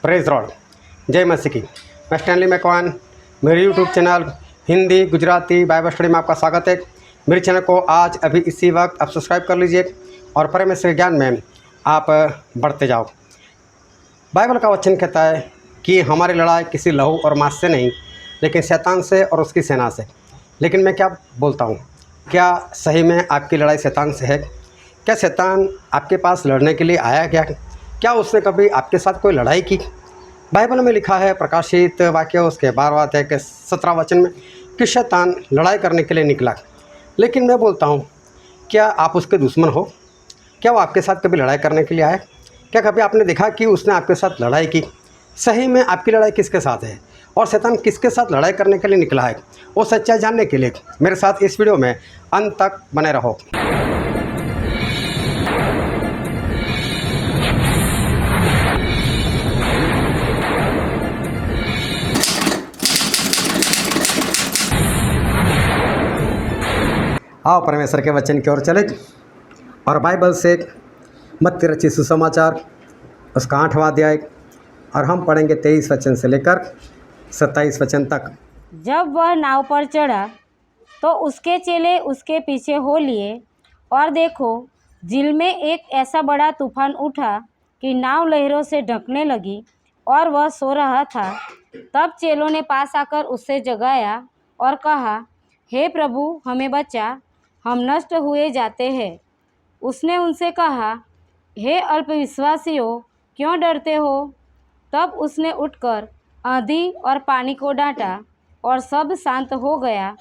Praise Lord, जय मसीह की। मैं स्टैनली मैकवान, मेरे YouTube channel Hindi Gujarati Bible study में आपका स्वागत है। मेरे चैनल को आज अभी इसी वक्त आप सब्सक्राइब कर लीजिए और परमेश्वर ज्ञान में आप बढ़ते जाओ। बाइबल का वचन कहता है कि हमारी लड़ाई किसी लहू और मांस से नहीं, लेकिन शैतान से और उसकी सेना से। लेकिन मैं क्या बोलता हूँ, क्या सही में आपकी लड़ाई शैतान से है? क्या शैतान आपके पास लड़ने के लिए आया क्या उसने कभी आपके साथ कोई लड़ाई की? बाइबल में लिखा है, प्रकाशित वाक्य उसके 12वां अध्याय के 17 वचन में, कि शैतान लड़ाई करने के लिए निकला। लेकिन मैं बोलता हूँ, क्या आप उसके दुश्मन हो? क्या वो आपके साथ कभी लड़ाई करने के लिए आया? क्या कभी आपने देखा कि उसने आपके साथ लड़ाई की? सही में आपकी लड़ाई किसके साथ है और शैतान किसके साथ लड़ाई करने के लिए निकला है, वो सच्चाई जानने के लिए मेरे साथ इस वीडियो में अंत तक बने रहो। आओ परमेश्वर के वचन की ओर चले और बाइबल से मत्ती रचित सुसमाचार उसका 8वां अध्याय, और हम पढ़ेंगे 23 वचन से लेकर 27 वचन तक। जब वह नाव पर चढ़ा तो उसके चेले उसके पीछे हो लिए, और देखो, झील में एक ऐसा बड़ा तूफान उठा कि नाव लहरों से ढकने लगी और वह सो रहा था। तब चेलों ने पास आकर उससे जगाया और कहा, हे प्रभु, हमें बचा, हम नष्ट हुए जाते हैं। उसने उनसे कहा, हे अल्पविश्वासियों, क्यों डरते हो? तब उसने उठकर आंधी और पानी को डांटा और सब शांत हो गया,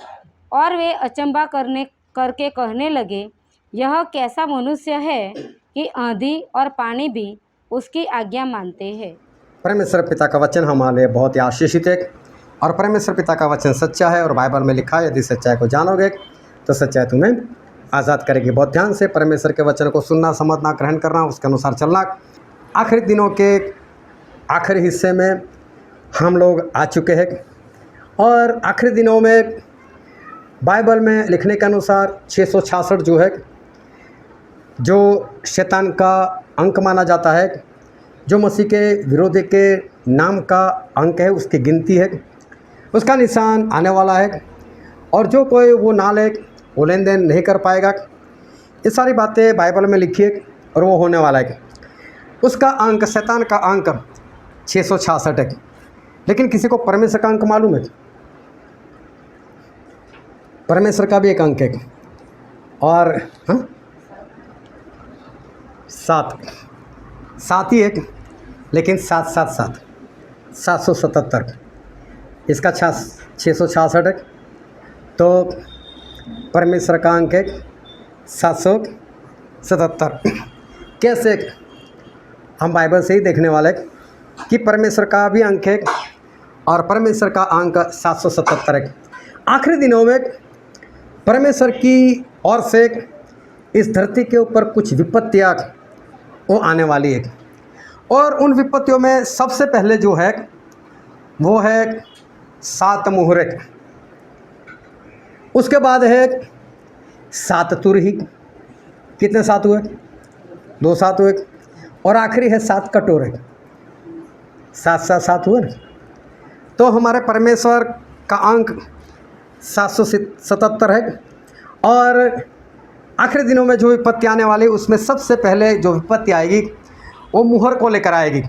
और वे अचंभा करके कहने लगे, यह कैसा मनुष्य है कि आंधी और पानी भी उसकी आज्ञा मानते हैं। परमेश्वर पिता का वचन हमारे लिए बहुत ही आशीषित है, और परमेश्वर पिता का वचन सच्चा है और बाइबल में लिखा है, यदि सच्चाई को जानोगे तो सच्चाई तुम्हें आज़ाद करेगी। बहुत ध्यान से परमेश्वर के वचन को सुनना, समझना, ग्रहण करना, उसके अनुसार चलना। आखिरी दिनों के आखिरी हिस्से में हम लोग आ चुके हैं, और आखिरी दिनों में बाइबल में लिखने के अनुसार 666 जो है, जो शैतान का अंक माना जाता है, जो मसीह के विरोधी के नाम का अंक है, उसकी गिनती है, उसका निशान आने वाला है, और जो कोई वो ना ले वो लेन देन नहीं कर पाएगा। ये सारी बातें बाइबल में लिखी है और वो होने वाला है। उसका अंक, शैतान का अंक 666 है। लेकिन किसी को परमेश्वर का अंक मालूम है? परमेश्वर का भी एक अंक है, और 7 ही है, लेकिन 777 777 इसका 666 है। तो परमेश्वर का अंक है 777। कैसे? हम बाइबल से ही देखने वाले कि परमेश्वर का भी अंक है और परमेश्वर का अंक 777 है। आखिरी दिनों में परमेश्वर की ओर से इस धरती के ऊपर कुछ विपत्तियाँ वो आने वाली है, और उन विपत्तियों में सबसे पहले जो है वो है 7 मुहर। उसके बाद है 7 तुरही। कितने 7 हुए? 2 7 हुए। और आखिरी है 7 कटोरे। 7 हुए ना। तो हमारे परमेश्वर का अंक 777 है, और आखिरी दिनों में जो विपत्ति आने वाली उसमें सबसे पहले जो विपत्ति आएगी वो मुहर को लेकर आएगी।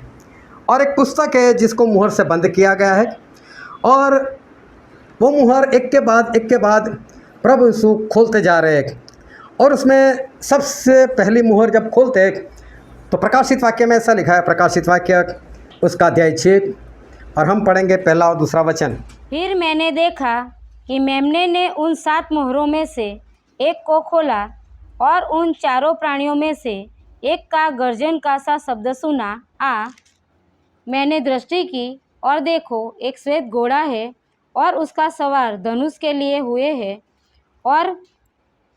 और एक पुस्तक है जिसको मुहर से बंद किया गया है, और वो मुहर एक के बाद प्रभु यीशु खोलते जा रहे हैं। और उसमें सबसे पहली मुहर जब खोलते हैं तो प्रकाशित वाक्य में ऐसा लिखा है, प्रकाशित वाक्य उसका अध्याय 6, और हम पढ़ेंगे पहला और दूसरा वचन। फिर मैंने देखा कि मेमने ने उन 7 मोहरों में से एक को खोला, और उन चारों प्राणियों में से एक का गर्जन का सा शब्द सुना। मैंने दृष्टि की, और देखो, एक श्वेत घोड़ा है, और उसका सवार धनुष के लिए हुए है, और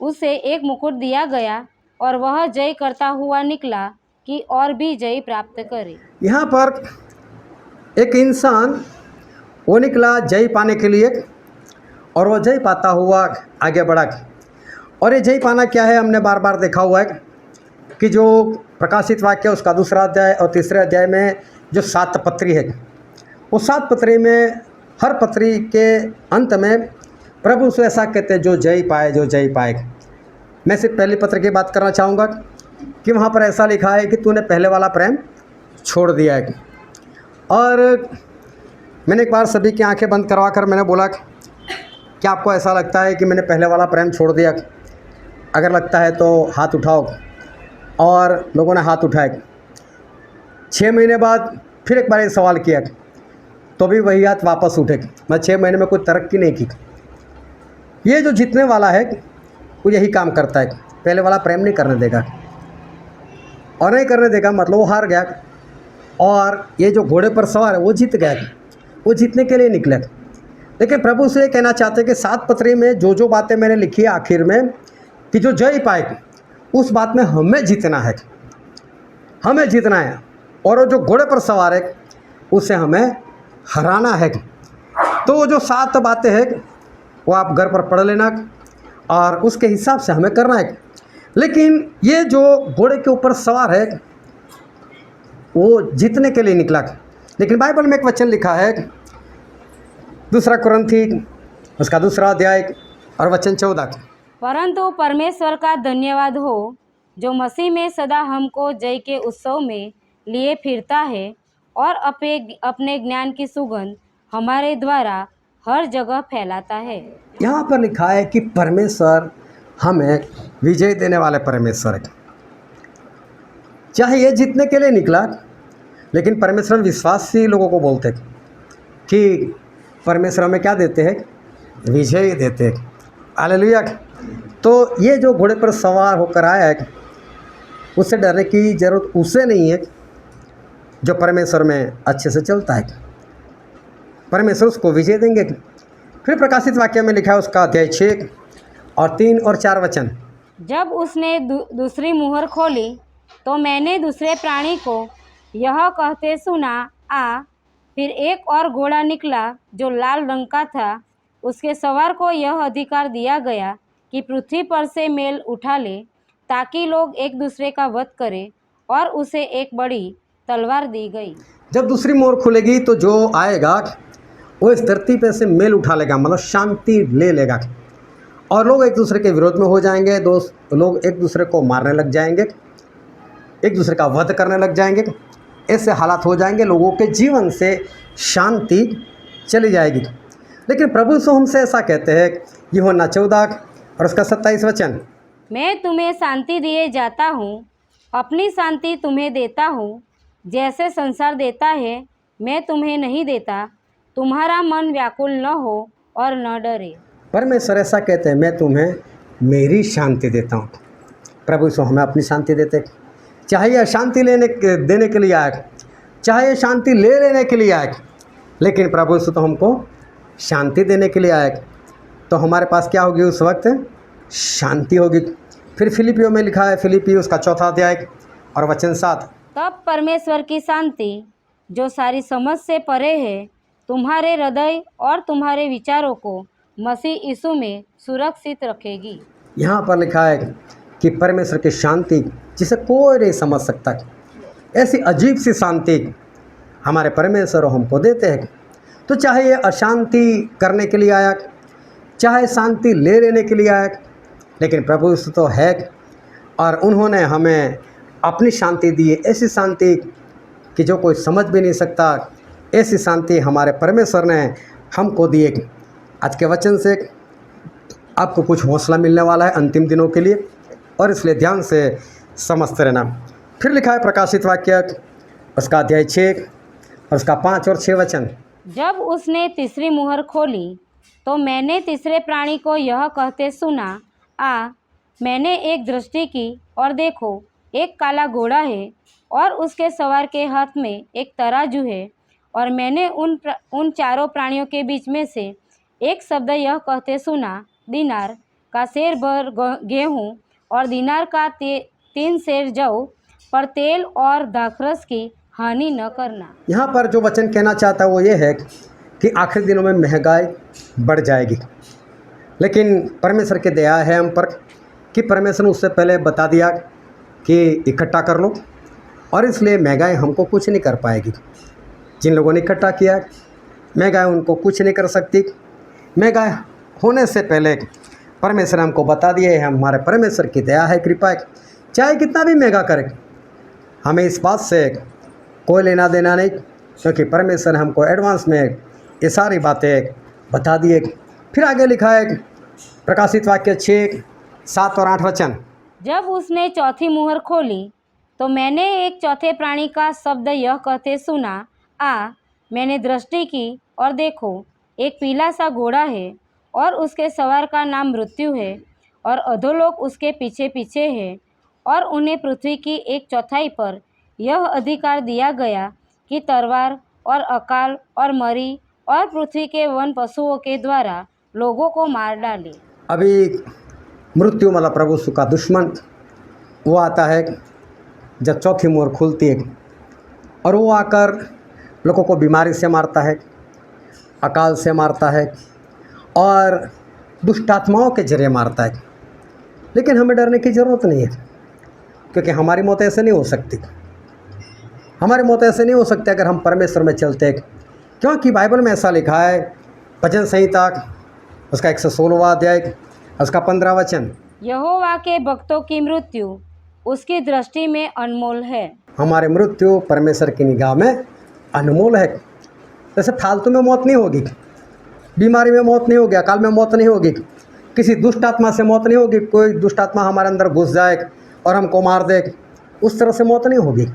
उसे एक मुकुट दिया गया, और वह जय करता हुआ निकला कि और भी जय प्राप्त करे। यहाँ पर एक इंसान वो निकला जय पाने के लिए, और वो जय पाता हुआ आगे बढ़ा। और ये जय पाना क्या है? हमने बार बार देखा हुआ है कि जो प्रकाशित वाक्य उसका 2 अध्याय और 3 अध्याय में जो 7 पत्री है, वो 7 पत्री में हर पत्री के अंत में प्रभु से ऐसा कहते हैं, जो जय पाए, जो जय पाए। मैं सिर्फ पहली पत्र की बात करना चाहूँगा कि वहाँ पर ऐसा लिखा है कि तूने पहले वाला प्रेम छोड़ दिया है। और मैंने एक बार सभी की आंखें बंद करवा कर मैंने बोला कि आपको ऐसा लगता है कि मैंने पहले वाला प्रेम छोड़ दिया? अगर लगता है तो हाथ उठाओ। और लोगों ने हाथ उठाए। 6 महीने बाद फिर एक बार ये सवाल किया तो भी वही हाथ वापस उठे। मैं 6 महीने में कोई तरक्की नहीं की। ये जो जीतने वाला है वो यही काम करता है, पहले वाला प्रेम नहीं करने देगा। और नहीं करने देगा मतलब वो हार गया। और ये जो घोड़े पर सवार है वो जीत गया, वो जीतने के लिए निकले। लेकिन प्रभु से ये कहना चाहते हैं कि 7 पत्री में जो बातें मैंने लिखी है आखिर में, कि जो जय पाए उस बात में हमें जीतना है, हमें जीतना है। और वो जो घोड़े पर सवार है उसे हमें हराना है। तो वो जो 7 बातें हैं वो आप घर पर पढ़ लेना और उसके हिसाब से हमें करना है। लेकिन ये जो घोड़े के ऊपर सवार है वो जीतने के लिए निकला। लेकिन बाइबल में एक वचन लिखा है, 2 कुरिन्थी उसका 2 अध्याय और वचन 14। परंतु परमेश्वर का धन्यवाद हो जो मसीह में सदा हमको जय के उत्सव में लिए फिरता है और अपने ज्ञान की सुगंध हमारे द्वारा हर जगह फैलाता है। यहाँ पर लिखा है कि परमेश्वर हमें विजय देने वाले परमेश्वर है। चाहे ये जीतने के लिए निकला, लेकिन परमेश्वर विश्वासी लोगों को बोलते हैं कि परमेश्वर हमें क्या देते हैं? विजय देते हैं। हालेलुया। तो ये जो घोड़े पर सवार होकर आया है उससे डरने की ज़रूरत उसे नहीं है जो परमेश्वर में अच्छे से चलता है। परमेश्वर उसको विजय देंगे। फिर प्रकाशित वाक्य में लिखा है उसका अध्याय 6 और 3 और 4 वचन। जब उसने दूसरी मुहर खोली तो मैंने दूसरे प्राणी को यह कहते सुना, आ। फिर एक और घोड़ा निकला जो लाल रंग का था। उसके सवार को यह अधिकार दिया गया कि पृथ्वी पर से मेल उठा ले, ताकि लोग एक दूसरे का वध करें, और उसे एक बड़ी तलवार दी गई। जब दूसरी मोहर खुलेगी तो जो आएगा वो इस धरती पे से मेल उठा लेगा, मतलब शांति ले लेगा। और लोग एक दूसरे के विरोध में हो जाएंगे। लोग एक दूसरे को मारने लग जाएंगे, एक दूसरे का वध करने लग जाएंगे। ऐसे हालात हो जाएंगे, लोगों के जीवन से शांति चली जाएगी। लेकिन प्रभु से हमसे ऐसा कहते हैं, यूहन्ना 14 और उसका 27 वचन। मैं तुम्हें शांति दिए जाता हूँ, अपनी शांति तुम्हें देता हूँ। जैसे संसार देता है मैं तुम्हें नहीं देता। तुम्हारा मन व्याकुल न हो और न डरे। परमेश्वर ऐसा कहते हैं, मैं तुम्हें मेरी शांति देता हूँ। प्रभु यीशु हमें अपनी शांति देते हैं। चाहे ये शांति देने के लिए आए, चाहे ये शांति ले लेने के लिए आए, लेकिन प्रभु यीशु तो हमको शांति देने के लिए आए। तो हमारे पास क्या होगी उस वक्त? शांति होगी। फिर फिलिपियों में लिखा है, फिलिपी उसका 4 अध्याय और वचन 7। तब परमेश्वर की शांति जो सारी समझ से परे है तुम्हारे हृदय और तुम्हारे विचारों को मसीह यीशु में सुरक्षित रखेगी। यहाँ पर लिखा है कि परमेश्वर की शांति जिसे कोई नहीं समझ सकता, ऐसी अजीब सी शांति हमारे परमेश्वर हमको देते हैं। तो चाहे ये अशांति करने के लिए आया, चाहे शांति ले लेने के लिए आया, लेकिन प्रभु यीशु तो है और उन्होंने हमें अपनी शांति दी है। ऐसी शांति कि जो कोई समझ भी नहीं सकता, ऐसी शांति हमारे परमेश्वर ने हमको दी है। आज के वचन से आपको कुछ हौसला मिलने वाला है अंतिम दिनों के लिए, और इसलिए ध्यान से समझते रहना। फिर लिखा है प्रकाशित वाक्य उसका अध्याय 6 और उसका 5 और 6 वचन। जब उसने तीसरी मुहर खोली तो मैंने तीसरे प्राणी को यह कहते सुना, आ। मैंने एक दृष्टि की और देखो, एक काला घोड़ा है और उसके सवार के हाथ में एक तराजू है। और मैंने उन चारों प्राणियों के बीच में से एक शब्द यह कहते सुना, दीनार का सेर भर गेहूँ और दीनार का 3 सेर जौ, पर तेल और दाखरस की हानि न करना। यहाँ पर जो वचन कहना चाहता है वो ये है कि आखिरी दिनों में महंगाई बढ़ जाएगी। लेकिन परमेश्वर की दया है हम पर कि परमेश्वर ने उससे पहले बता दिया कि इकट्ठा कर लो, और इसलिए महंगाई हमको कुछ नहीं कर पाएगी। जिन लोगों ने इकट्ठा किया, मैं गाय उनको कुछ नहीं कर सकती। मैं गाय होने से पहले परमेश्वर हमको बता दिए है, हमारे परमेश्वर की दया है, कृपा है, चाहे कितना भी महंगा करे हमें इस बात से कोई लेना देना नहीं, क्योंकि परमेश्वर ने हमको एडवांस में ये सारी बातें बता दिए। फिर आगे लिखा है प्रकाशित वाक्य 6, 7 और 8 वचन। जब उसने चौथी मुहर खोली तो मैंने एक चौथे प्राणी का शब्द यह कहते सुना, मैंने दृष्टि की और देखो एक पीला सा घोड़ा है और उसके सवार का नाम मृत्यु है और अधोलोक उसके पीछे पीछे है, और उन्हें पृथ्वी की एक चौथाई पर यह अधिकार दिया गया कि तलवार और अकाल और मरी और पृथ्वी के वन पशुओं के द्वारा लोगों को मार डाले। अभी मृत्यु मतलब प्रभु यीशु का दुश्मन वो आता है जब चौथी मोहर खुलती है, और वो आकर लोगों को बीमारी से मारता है, अकाल से मारता है और दुष्ट आत्माओं के जरिए मारता है। लेकिन हमें डरने की ज़रूरत नहीं है, क्योंकि हमारी मौत ऐसे नहीं हो सकती। हमारी मौत ऐसे नहीं हो सकती अगर हम परमेश्वर में चलते हैं, क्योंकि बाइबल में ऐसा लिखा है, भजन संहिता उसका 116वां अध्याय उसका 15 वचन, यहोवा के भक्तों की मृत्यु उसकी दृष्टि में अनमोल है। हमारे मृत्यु परमेश्वर की निगाह में अनमोल है। जैसे फालतू में मौत नहीं होगी, बीमारी में मौत नहीं होगी, अकाल में मौत नहीं होगी, किसी दुष्ट आत्मा से मौत नहीं होगी, कोई दुष्ट आत्मा हमारे अंदर घुस जाए और हमको मार दे, उस तरह से मौत नहीं होगी,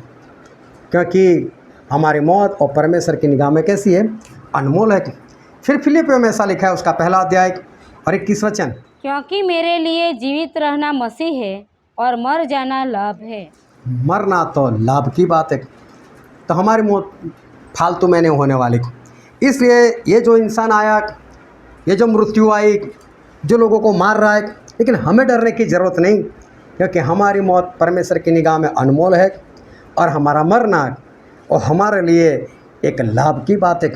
क्योंकि हमारी मौत और परमेश्वर की निगाह में कैसी है, अनमोल है। फिर फिलिपियों में ऐसा लिखा है उसका 1 अध्याय और 21 वचन, क्योंकि मेरे लिए जीवित रहना मसीह है और मर जाना लाभ है। मरना तो लाभ की बात है, तो हमारी मौत फालतू में नहीं होने वाली। इसलिए ये जो इंसान आया, ये जो मृत्यु आई, जो लोगों को मार रहा है, लेकिन हमें डरने की ज़रूरत नहीं, क्योंकि हमारी मौत परमेश्वर की निगाह में अनमोल है और हमारा मरना और हमारे लिए एक लाभ की बात है।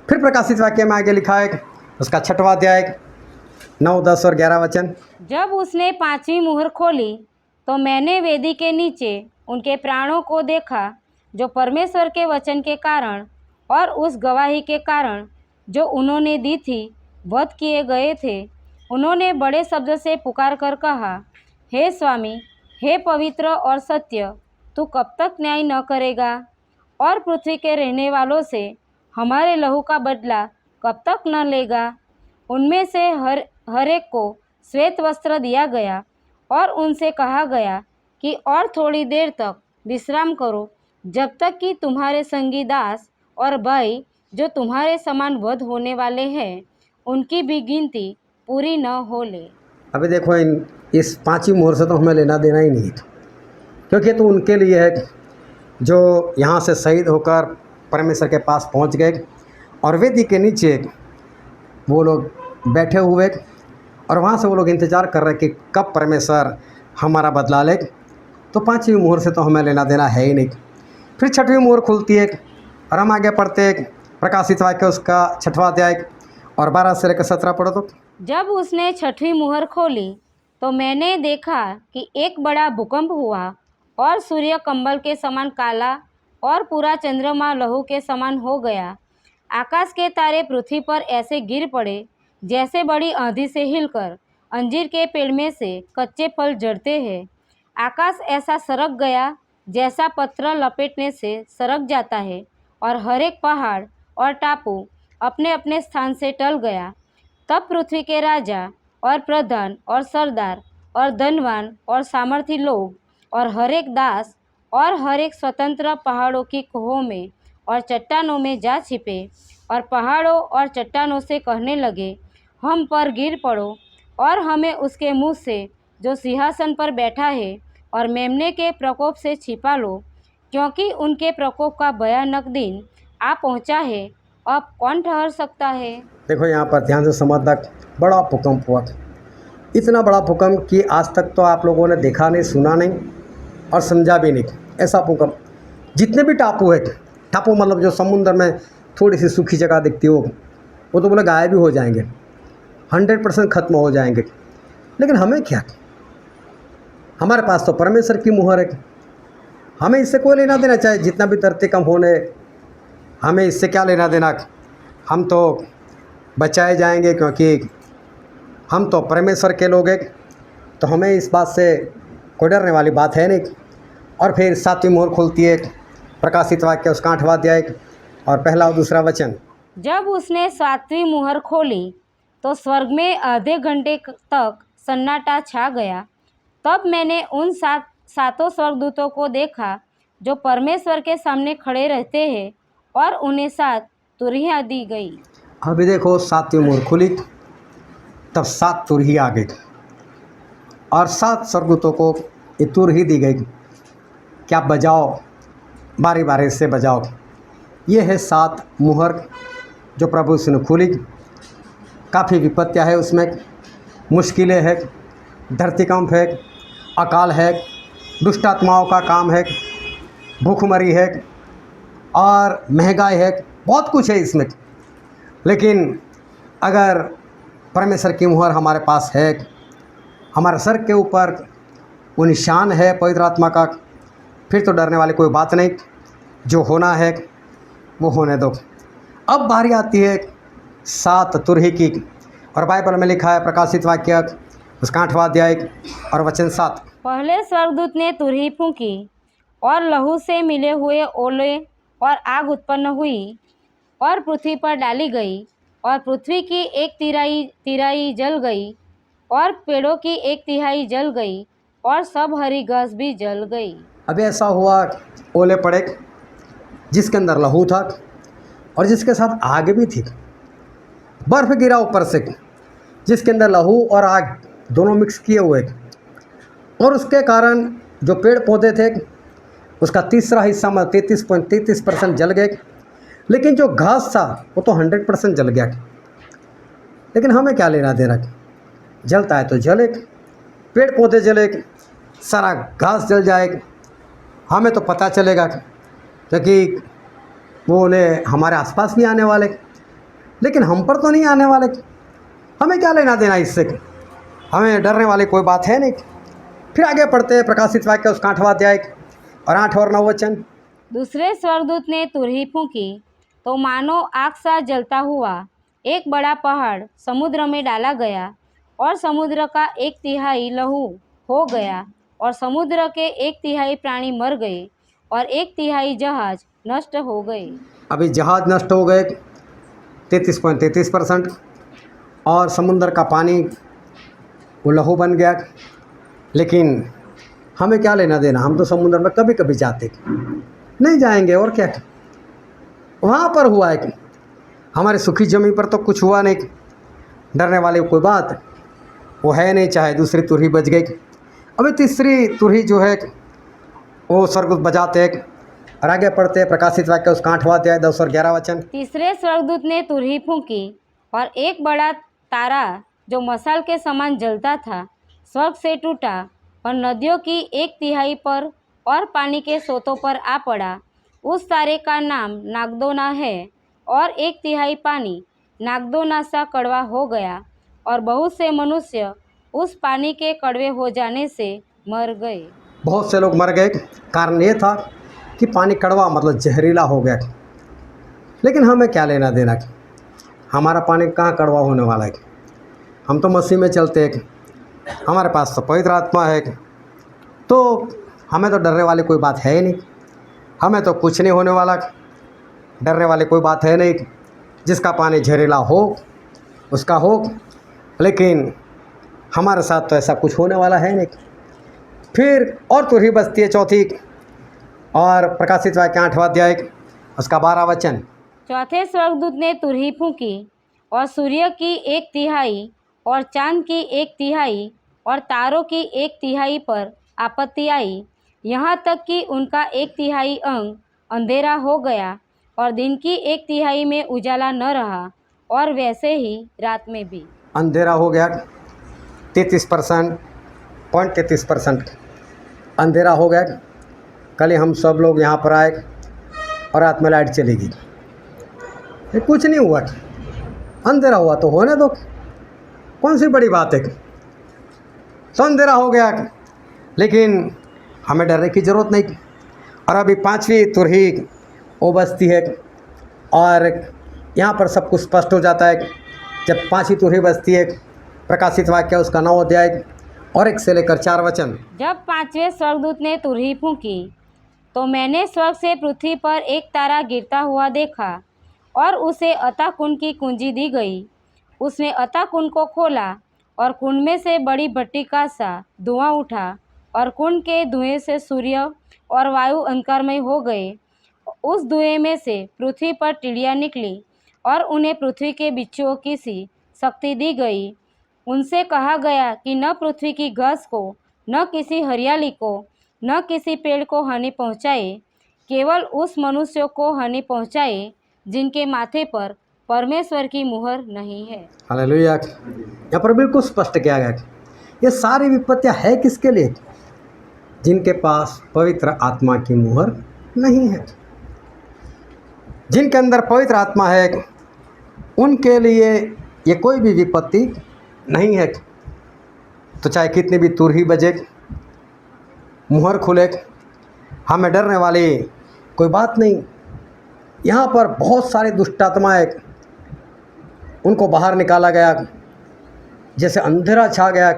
फिर प्रकाशित वाक्य में आगे लिखा है उसका 6वां अध्याय 9, 10 और 11 वचन, जब उसने 5वीं मुहर खोली तो मैंने वेदी के नीचे उनके प्राणों को देखा, जो परमेश्वर के वचन के कारण और उस गवाही के कारण जो उन्होंने दी थी वध किए गए थे। उन्होंने बड़े शब्द से पुकार कर कहा, हे स्वामी, हे पवित्र और सत्य, तू कब तक न्याय न करेगा और पृथ्वी के रहने वालों से हमारे लहू का बदला कब तक न लेगा। उनमें से हर एक को श्वेत वस्त्र दिया गया और उनसे कहा गया कि और थोड़ी देर तक विश्राम करो, जब तक कि तुम्हारे संगी दास और भाई जो तुम्हारे समान वध होने वाले हैं, उनकी भी गिनती पूरी न हो ले। अभी देखो इस 5वीं मोहर से तो हमें लेना देना ही नहीं है, क्योंकि तो उनके लिए है जो यहाँ से शहीद होकर परमेश्वर के पास पहुँच गए और वेदी के नीचे वो लोग बैठे हुए, और वहाँ से वो लोग इंतज़ार कर रहे कि कब परमेश्वर हमारा बदला ले। तो 5वीं मोहर से तो हमें लेना देना है ही नहीं। फिर 6वीं मोहर खुलती है और हम आगे पढ़ते हैं प्रकाशित वाक्य उसका 6वां अध्याय और 12 से लेकर 17 पढ़ो तो। जब उसने 6वीं मुहर खोली तो मैंने देखा कि एक बड़ा भूकंप हुआ और सूर्य कंबल के समान काला और पूरा चंद्रमा लहू के समान हो गया। आकाश के तारे पृथ्वी पर ऐसे गिर पड़े जैसे बड़ी आंधी से हिलकर अंजीर के पेड़ में से कच्चे फल झड़ते हैं। आकाश ऐसा सरक गया जैसा पत्थर लपेटने से सरक जाता है, और हर एक पहाड़ और टापू अपने अपने स्थान से टल गया। तब पृथ्वी के राजा और प्रधान और सरदार और धनवान और सामर्थी लोग और हर एक दास और हर एक स्वतंत्र पहाड़ों की कोहों में और चट्टानों में जा छिपे, और पहाड़ों और चट्टानों से कहने लगे, हम पर गिर पड़ो और हमें उसके मुँह से जो सिंहासन पर बैठा है और मेमने के प्रकोप से छिपा लो, क्योंकि उनके प्रकोप का भयानक दिन आ पहुँचा है। अब कौन ठहर सकता है। देखो यहाँ पर ध्यान से समझना, बड़ा भूकंप हुआ, इतना बड़ा भूकंप कि आज तक तो आप लोगों ने देखा नहीं, सुना नहीं और समझा भी नहीं। ऐसा भूकंप जितने भी टापू है, टापू मतलब जो समुद्र में थोड़ी सी सूखी जगह दिखती हो, वो तो बोले गायब भी हो जाएंगे, 100% ख़त्म हो जाएंगे। लेकिन हमें क्या, हमारे पास तो परमेश्वर की मुहर है, हमें इससे कोई लेना देना, चाहे जितना भी धरती कम होने, हमें इससे क्या लेना देना, हम तो बचाए जाएंगे क्योंकि हम तो परमेश्वर के लोग हैं, तो हमें इस बात से कोई डरने वाली बात है नहीं। और फिर 7वीं मोहर खुलती है, प्रकाशित वाक्य उसका 8वां अध्याय और पहला और दूसरा वचन। जब उसने 7वीं मुहर खोली तो स्वर्ग में आधे घंटे तक सन्नाटा छा गया। तब मैंने उन सातों स्वर्गदूतों को देखा जो परमेश्वर के सामने खड़े रहते हैं, और उन्हें 7 तुरहियां दी गई। अभी देखो 7वीं मोहर खुली, तब 7 तुरही आ गई और 7 स्वर्गदूतों को ये तुरही दी गई कि आप बजाओ, बारी बारी से बजाओ। ये है 7 मुहर जो प्रभु यीशु ने खोली। काफ़ी विपत्तियाँ है उसमें, मुश्किलें हैं, धरतीकंप है, अकाल है, दुष्ट आत्माओं का काम है, भूखमरी है और महंगाई है, बहुत कुछ है इसमें। लेकिन अगर परमेश्वर की मुहर हमारे पास है, हमारे सर के ऊपर वो निशान है पवित्र आत्मा का, फिर तो डरने वाली कोई बात नहीं। जो होना है वो होने दो। अब बारी आती है 7 तुरही की, और बाइबल में लिखा है प्रकाशित वाक्य उसका 8वां अध्याय और वचन 7। पहले स्वर्गदूत ने तुरही फूंकी और लहू से मिले हुए ओले और आग उत्पन्न हुई और पृथ्वी पर डाली गई, और पृथ्वी की 1/3 जल गई, और पेड़ों की 1/3 जल गई, और सब हरी घास भी जल गई। अभी ऐसा हुआ, ओले पड़े जिसके अंदर लहू था और जिसके साथ आग भी थी। बर्फ़ गिरा ऊपर से जिसके अंदर लहू और आग दोनों मिक्स किए हुए, और उसके कारण जो पेड़ पौधे थे उसका तीसरा हिस्सा में 33.33% जल गए। लेकिन जो घास था वो तो 100% जल गया। लेकिन हमें क्या लेना देना, जलता है तो जले, पेड़ पौधे जले, सारा घास जल जाए, हमें तो पता चलेगा क्योंकि वो उन्हें हमारे आसपास भी आने वाले, लेकिन हम पर तो नहीं आने वाले। हमें क्या लेना देना इससे, हमें डरने वाली कोई बात है नहीं। फिर आगे पढ़ते हैं प्रकाशित वाक्य उसका 8वां अध्याय और 8 और 9 वचन। दूसरे स्वर्गदूत ने तुरही फूंकी तो मानो आग सा जलता हुआ एक बड़ा पहाड़ समुद्र में डाला गया, और समुद्र का 1/3 लहू हो गया, और समुद्र के 1/3 प्राणी मर गए, और 1/3 जहाज नष्ट हो गए। अभी जहाज नष्ट हो गए 33.33%, और समुद्र का पानी वो लहू बन गया। लेकिन हमें क्या लेना देना, हम तो समुद्र में कभी कभी जाते नहीं जाएंगे, और क्या वहाँ पर हुआ है कि हमारे सुखी ज़मीन पर तो कुछ हुआ नहीं। डरने वाली कोई बात वो है नहीं, चाहे दूसरी तुरही बज गई। अभी तीसरी तुरही जो है वो स्वर्गदूत बजाते हैं, और आगे पढ़ते हैं प्रकाशित वाक्य उसका 8वां अध्याय 10 और 11 वचन। तीसरे स्वर्गदूत ने तुरही फूंकी और एक बड़ा तारा जो मशाल के समान जलता था स्वर्ग से टूटा और नदियों की 1/3 पर और पानी के सोतों पर आ पड़ा। उस तारे का नाम नागदोना है, और 1/3 पानी नागदोना सा कड़वा हो गया, और बहुत से मनुष्य उस पानी के कड़वे हो जाने से मर गए। बहुत से लोग मर गए, कारण ये था कि पानी कड़वा मतलब जहरीला हो गया। लेकिन हमें क्या लेना देना, हमारा पानी कहाँ कड़वा होने वाला है। हम तो मसीह में चलते हैं, हमारे पास तो पवित्र आत्मा है, तो हमें तो डरने वाली कोई बात है ही नहीं। हमें तो कुछ नहीं होने वाला, डरने वाली कोई बात है नहीं। जिसका पानी जहरीला हो उसका हो, लेकिन हमारे साथ तो ऐसा कुछ होने वाला है नहीं। फिर और तुरही बजती है चौथी, और प्रकाशित वाक्य 8वां अध्याय उसका 12 वचन। चौथे स्वर्गदूत ने तुरही फूंकी, और सूर्य की 1/3 और चांद की 1/3 और तारों की 1/3 पर आपत्ति आई, यहाँ तक कि उनका 1/3 अंग अंधेरा हो गया, और दिन की 1/3 में उजाला न रहा, और वैसे ही रात में भी अंधेरा हो गया। 33% अंधेरा हो गया। कल ही हम सब लोग यहाँ पर आए और रात में लाइट चली गई, ये कुछ नहीं हुआ। अंधेरा हुआ तो होने दो, कौन सी बड़ी बात है। तो अंधेरा हो गया, लेकिन हमें डरने की ज़रूरत नहीं। और अभी 5वीं तुरही वो बजती है, और यहाँ पर सब कुछ स्पष्ट हो जाता है। जब 5वीं तुरही बजती है, प्रकाशित वाक्य उसका 9 अध्याय और 1 से लेकर 4 वचन। जब 5वें स्वर्गदूत ने तुरही फूंकी तो मैंने स्वर्ग से पृथ्वी पर एक तारा गिरता हुआ देखा और उसे अतः कुंड की कुंजी दी गई। उसने अतः कुंड को खोला और कुंड में से बड़ी भट्टी का सा धुआं उठा और कुंड के धुएं से सूर्य और वायु अंधकारमय हो गए। उस धुएं में से पृथ्वी पर टिड्डियाँ निकली और उन्हें पृथ्वी के बिच्छुओं की सी शक्ति दी गई। उनसे कहा गया कि न पृथ्वी की घास को, न किसी हरियाली को, न किसी पेड़ को हानि पहुँचाए, केवल उस मनुष्यों को हानि पहुँचाए जिनके माथे पर परमेश्वर की मुहर नहीं है। हालेलुया। यहाँ पर बिल्कुल स्पष्ट किया गया ये सारी विपत्तियाँ है किसके लिए? जिनके पास पवित्र आत्मा की मुहर नहीं है। जिनके अंदर पवित्र आत्मा है उनके लिए ये कोई भी विपत्ति नहीं है। तो चाहे कितनी भी तुरही बजे, मुहर खुले, हमें डरने वाली कोई बात नहीं। यहाँ पर बहुत सारे दुष्टात्माएं, उनको बाहर निकाला गया, जैसे अंधेरा छा गया।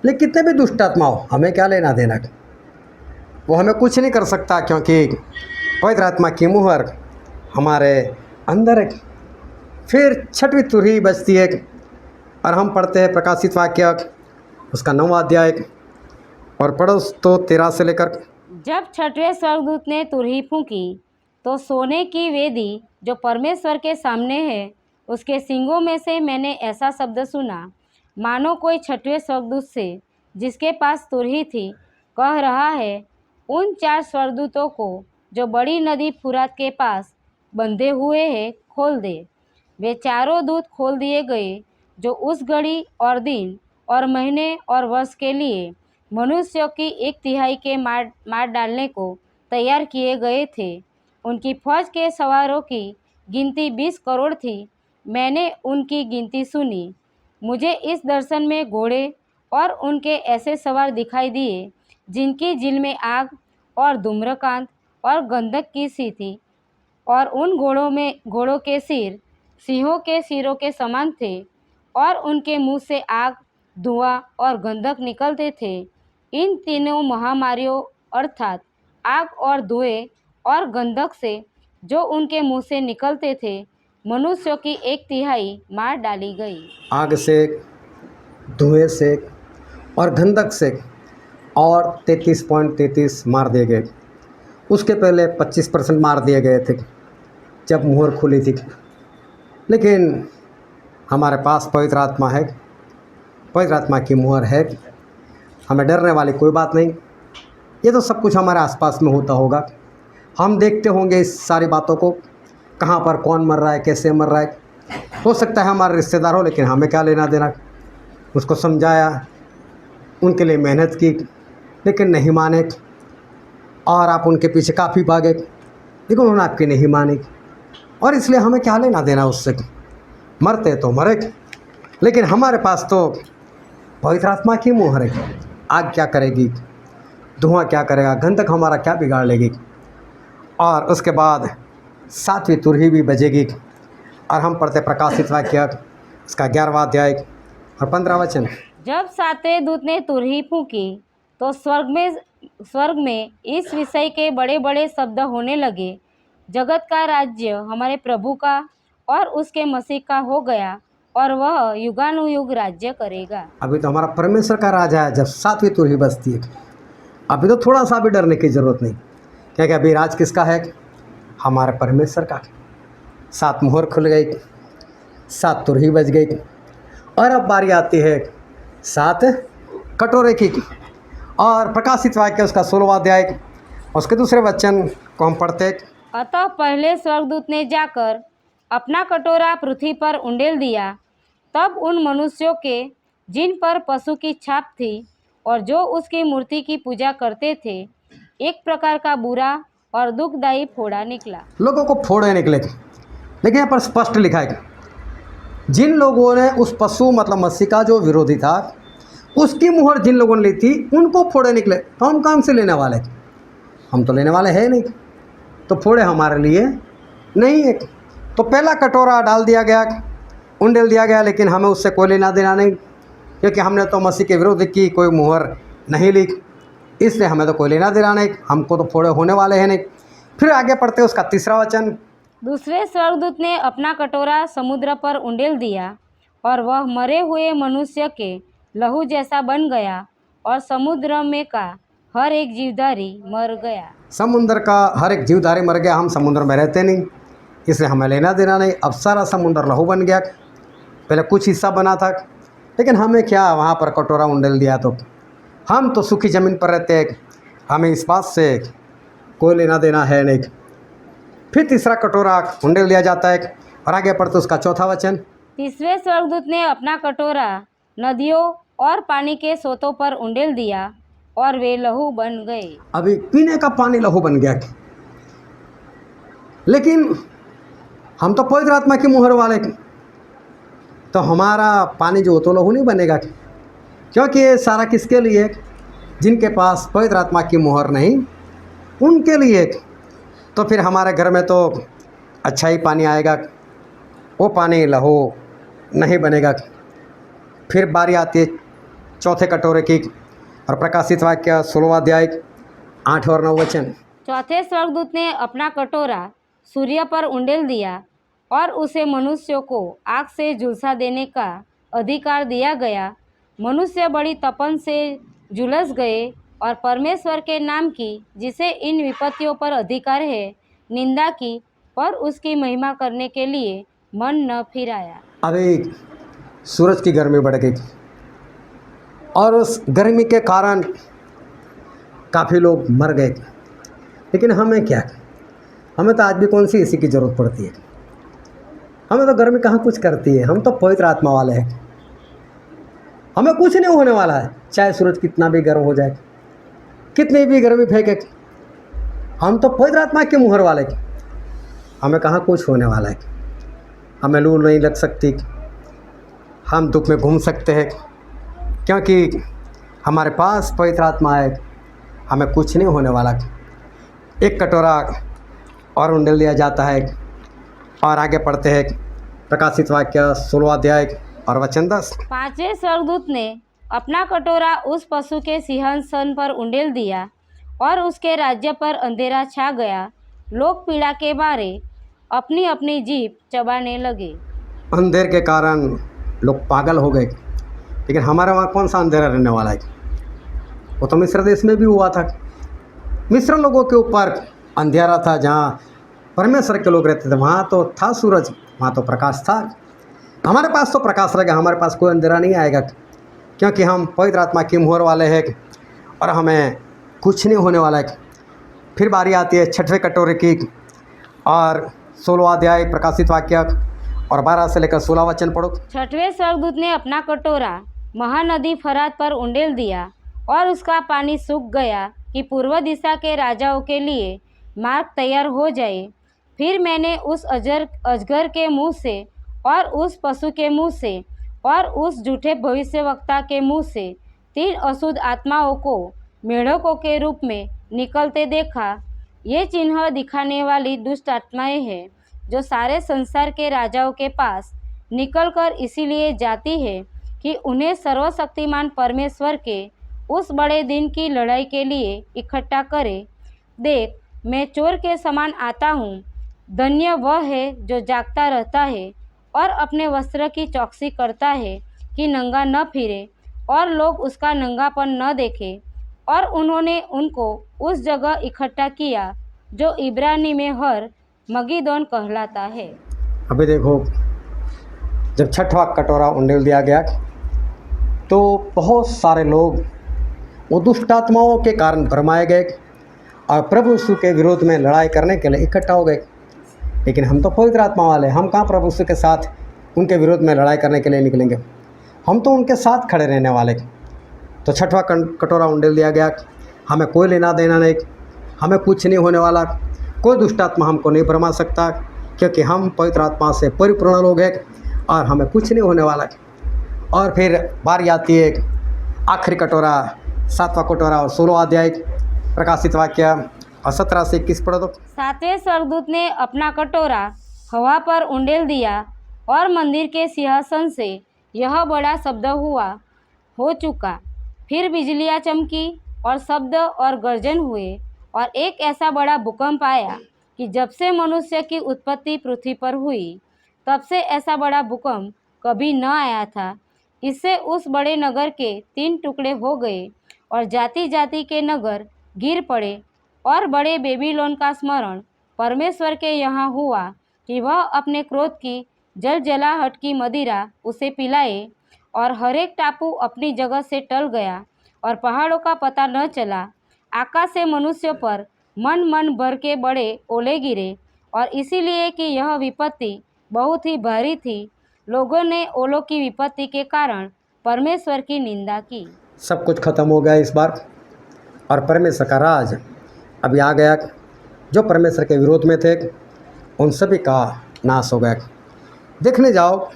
लेकिन कितने भी दुष्टात्मा हो, हमें क्या लेना देना? वो हमें कुछ नहीं कर सकता, क्योंकि पवित्र आत्मा की मुहर हमारे अंदर है। फिर 6वीं तुरही बजती है और हम पढ़ते हैं प्रकाशित वाक्य उसका 9वां अध्याय और पढ़ो तो 13 से लेकर। जब 6वें स्वर्गदूत ने तुरही फूंकी तो सोने की वेदी जो परमेश्वर के सामने है, उसके सींगों में से मैंने ऐसा शब्द सुना, मानो कोई 6वें स्वर्गदूत से जिसके पास तुरही थी कह रहा है, उन 4 स्वर्गदूतों को जो बड़ी नदी फुरात के पास बंधे हुए हैं खोल दे। वे चारों दूत खोल दिए गए जो उस घड़ी और दिन और महीने और वर्ष के लिए मनुष्यों की 1/3 के मार डालने को तैयार किए गए थे। उनकी फौज के सवारों की गिनती 20 करोड़ थी। मैंने उनकी गिनती सुनी। मुझे इस दर्शन में घोड़े और उनके ऐसे सवार दिखाई दिए जिनकी झील में आग और धूम्रकांत और गंधक की सी थी, और उन घोड़ों के सिर सिंहों के सिरों के समान थे और उनके मुंह से आग, धुआं और गंधक निकलते थे। इन तीनों महामारियों अर्थात आग और धुएं और गंधक से जो उनके मुंह से निकलते थे, मनुष्यों की 1/3 मार डाली गई। आग से, धुएं से और गंधक से और 33.33 मार दिए गए। उसके पहले 25% मार दिए गए थे जब मुहर खुली थी। लेकिन हमारे पास पवित्र आत्मा है, पवित्र आत्मा की मुहर है, हमें डरने वाली कोई बात नहीं। ये तो सब कुछ हमारे आसपास में होता होगा, हम देखते होंगे इस सारी बातों को, कहाँ पर कौन मर रहा है, कैसे मर रहा है। हो सकता है हमारे रिश्तेदार हो, लेकिन हमें क्या लेना देना। उसको समझाया, उनके लिए मेहनत की, लेकिन नहीं माने, और आप उनके पीछे काफ़ी भागे, लेकिन उन्होंने आपकी नहीं मानी, और इसलिए हमें क्या लेना देना उससे। मरते तो मरे, लेकिन हमारे पास तो पवित्र आत्मा की मुहर है। आग क्या करेगी, धुआं क्या करेगा, गंधक हमारा क्या बिगाड़ लेगी। और उसके बाद 7वीं तुरही भी बजेगी, और हम पढ़ते प्रकाशित वाक्य इसका 11वां अध्याय और 15 वचन। जब 7वें दूत ने तुरही फूंकी तो स्वर्ग में इस विषय के बड़े बड़े शब्द होने लगे, जगत का राज्य हमारे प्रभु का और उसके मसीह का हो गया, और वह युगानुयुग राज्य करेगा। अभी तो हमारा परमेश्वर का राजा है। जब 7वीं तुरही बजती है, अभी तो थोड़ा सा भी डरने की ज़रूरत नहीं, क्योंकि अभी राज किसका है? हमारे परमेश्वर का। 7 मुहर खुल गई, 7 तुरही बज गई, और अब बारी आती है 7 कटोरे की। और प्रकाशित वाक्य उसका 16वां अध्याय उसके दूसरे वचन को हम पढ़ते। अतः पहले स्वर्गदूत ने जाकर अपना कटोरा पृथ्वी पर उंडेल दिया। तब उन मनुष्यों के जिन पर पशु की छाप थी और जो उसकी मूर्ति की पूजा करते थे, एक प्रकार का बुरा और दुखदायी फोड़ा निकला। लोगों को फोड़े निकले, लेकिन यहाँ पर स्पष्ट लिखा है जिन लोगों ने उस पशु मतलब मसीह का जो विरोधी था, उसकी मुहर जिन लोगों ने ली थी, उनको फोड़े निकले। तो हम काम से लेने वाले? हम तो लेने वाले हैं नहीं। तो फोड़े हमारे लिए नहीं है। तो पहला कटोरा डाल दिया गया, उंडेल दिया गया, लेकिन हमें उससे कोई लेना देना नहीं, क्योंकि हमने तो मसीह के विरोध की कोई मुहर नहीं ली, इसलिए हमें तो कोई लेना देना नहीं, हमको तो फोड़े होने वाले हैं नहीं। फिर आगे पढ़ते उसका तीसरा वचन। दूसरे स्वर्गदूत ने अपना कटोरा समुद्र पर उंडेल दिया और वह मरे हुए मनुष्य के लहू जैसा बन गया और समुद्र में का हर एक जीवधारी मर गया। समुद्र का हर एक जीवधारी मर गया। हम समुद्र में रहते नहीं, इसलिए हमें लेना देना नहीं। अब सारा समुद्र लहू बन गया। पहले कुछ हिस्सा बना था, लेकिन हमें क्या, वहाँ पर कटोरा उंडेल दिया तो हम तो सूखी ज़मीन पर रहते हैं, हमें इस बात से कोई लेना देना है नहीं। फिर तीसरा कटोरा उंडेल दिया जाता है और आगे पढ़ते उसका चौथा वचन। तीसरे स्वर्गदूत ने अपना कटोरा नदियों और पानी के सोतों पर उंडेल दिया और वे लहू बन गए। अभी पीने का पानी लहू बन गया, लेकिन हम तो पवित्र आत्मा की मुहर वाले, तो हमारा पानी जो तो लहू नहीं बनेगा, क्योंकि ये सारा किसके लिए? जिनके पास पवित्र आत्मा की मुहर नहीं, उनके लिए। तो फिर हमारे घर में तो अच्छा ही पानी आएगा, वो पानी लहू नहीं बनेगा। फिर बारी आती है चौथे कटोरे की, और प्रकाशित वाक्य 16वां अध्याय 8 और 9 वचन। चौथे स्वर्गदूत ने अपना कटोरा सूर्य पर उंडेल दिया और उसे मनुष्यों को आग से झुलसा देने का अधिकार दिया गया। मनुष्य बड़ी तपन से झुलस गए और परमेश्वर के नाम की, जिसे इन विपत्तियों पर अधिकार है, निंदा की, पर उसकी महिमा करने के लिए मन न फिराया। अभी सूरज की गर्मी बढ़ गई और उस गर्मी के कारण काफ़ी लोग मर गए, लेकिन हमें क्या, हमें तो आज भी कौन सी एसी की ज़रूरत पड़ती है? हमें तो गर्मी कहाँ कुछ करती है। हम तो पवित्र आत्मा वाले हैं, हमें कुछ नहीं होने वाला है। चाहे सूरज कितना भी गर्म हो जाए, कितनी भी गर्मी फेंके, हम तो पवित्र आत्मा की मुहर वाले हैं, हमें कहाँ कुछ होने वाला है। हमें लू नहीं लग सकती, हम दुख में घूम सकते हैं, क्योंकि हमारे पास पवित्र आत्मा है, हमें कुछ नहीं होने वाला। एक कटोरा और उंडेल दिया जाता है और आगे पढ़ते हैं प्रकाशित वाक्य 16वां अध्याय और वचन 10। पांचवें स्वर्गदूत ने अपना कटोरा उस पशु के सिंहासन पर उंडेल दिया और उसके राज्य पर अंधेरा छा गया। लोग पीड़ा के मारे अपनी अपनी जीभ चबाने लगे। अंधेर के कारण लोग पागल हो गए, लेकिन हमारे वहाँ कौन सा अंधेरा रहने वाला है? वो तो मिस्र देश में भी हुआ था। मिस्र लोगों के ऊपर अंधेरा था, जहाँ परमेश्वर के लोग रहते थे वहाँ तो था सूरज, वहाँ तो प्रकाश था। हमारे पास तो प्रकाश रहेगा, हमारे पास कोई अंधेरा नहीं आएगा, क्योंकि हम पवित्र आत्मा की मुहर वाले हैं और हमें कुछ नहीं होने वाला है। फिर बारी आती है छठवें कटोरे की और 16वां अध्याय प्रकाशित वाक्य और 12 से लेकर 16 वचन पढ़ो। छठवें स्वर्गदूत ने अपना कटोरा महानदी फरात पर उंडेल दिया और उसका पानी सूख गया कि पूर्व दिशा के राजाओं के लिए मार्ग तैयार हो जाए। फिर मैंने उस अजगर के मुंह से और उस पशु के मुंह से और उस झूठे भविष्यवक्ता के मुंह से 3 अशुद्ध आत्माओं को मेढकों के रूप में निकलते देखा। ये चिन्ह दिखाने वाली दुष्ट आत्माएं हैं, जो सारे संसार के राजाओं के पास निकलकर इसीलिए जाती है कि उन्हें सर्वशक्तिमान परमेश्वर के उस बड़े दिन की लड़ाई के लिए इकट्ठा करे। देख, मैं चोर के समान आता हूँ। धन्य वह है जो जागता रहता है और अपने वस्त्र की चौकसी करता है कि नंगा न फिरे और लोग उसका नंगापन न देखें। और उन्होंने उनको उस जगह इकट्ठा किया जो इब्रानी में हर मगिदोन कहलाता है। अभी देखो, जब छठवां कटोरा उंडेल दिया गया तो बहुत सारे लोग वो दुष्ट आत्माओं के कारण भरमाए गए और प्रभु यीशु के विरोध में लड़ाई करने के लिए इकट्ठा हो गए। लेकिन हम तो पवित्र आत्मा वाले, हम कहाँ प्रभु यीशु के साथ उनके विरोध में लड़ाई करने के लिए निकलेंगे? हम तो उनके साथ खड़े रहने वाले। तो छठवां कटोरा उंडेल दिया गया, हमें कोई लेना देना नहीं, हमें कुछ नहीं होने वाला, कोई दुष्ट आत्मा हमको नहीं भरमा सकता, क्योंकि हम पवित्र आत्मा से परिपूर्ण लोग हैं और हमें कुछ नहीं होने वाला। और फिर बारी आती है आखिरी कटोरा, 7वां कटोरा और 16वां अध्याय प्रकाशित वाक्य और 17 से 21 पढ़ो तो। सातवें स्वर्गदूत ने अपना कटोरा हवा पर उंडेल दिया और मंदिर के सिंहासन से यह बड़ा शब्द हो चुका। फिर बिजलियाँ चमकी और शब्द और गर्जन हुए और एक ऐसा बड़ा भूकंप आया कि जब से मनुष्य की उत्पत्ति पृथ्वी पर हुई तब से ऐसा बड़ा भूकंप कभी न आया था। इससे उस बड़े नगर के 3 टुकड़े हो गए और जाति जाति के नगर गिर पड़े। और बड़े बेबीलोन का स्मरण परमेश्वर के यहाँ हुआ कि वह अपने क्रोध की जलजलाहट की मदिरा उसे पिलाए। और हर एक टापू अपनी जगह से टल गया और पहाड़ों का पता न चला। आकाश से मनुष्यों पर मन मन भर के बड़े ओले गिरे और इसीलिए कि यह विपत्ति बहुत ही भारी थी, लोगों ने ओलों की विपत्ति के कारण परमेश्वर की निंदा की। सब कुछ खत्म हो गया इस बार और परमेश्वर का राज अभी आ गया। जो परमेश्वर के विरोध में थे उन सभी का नाश हो गया। देखने जाओ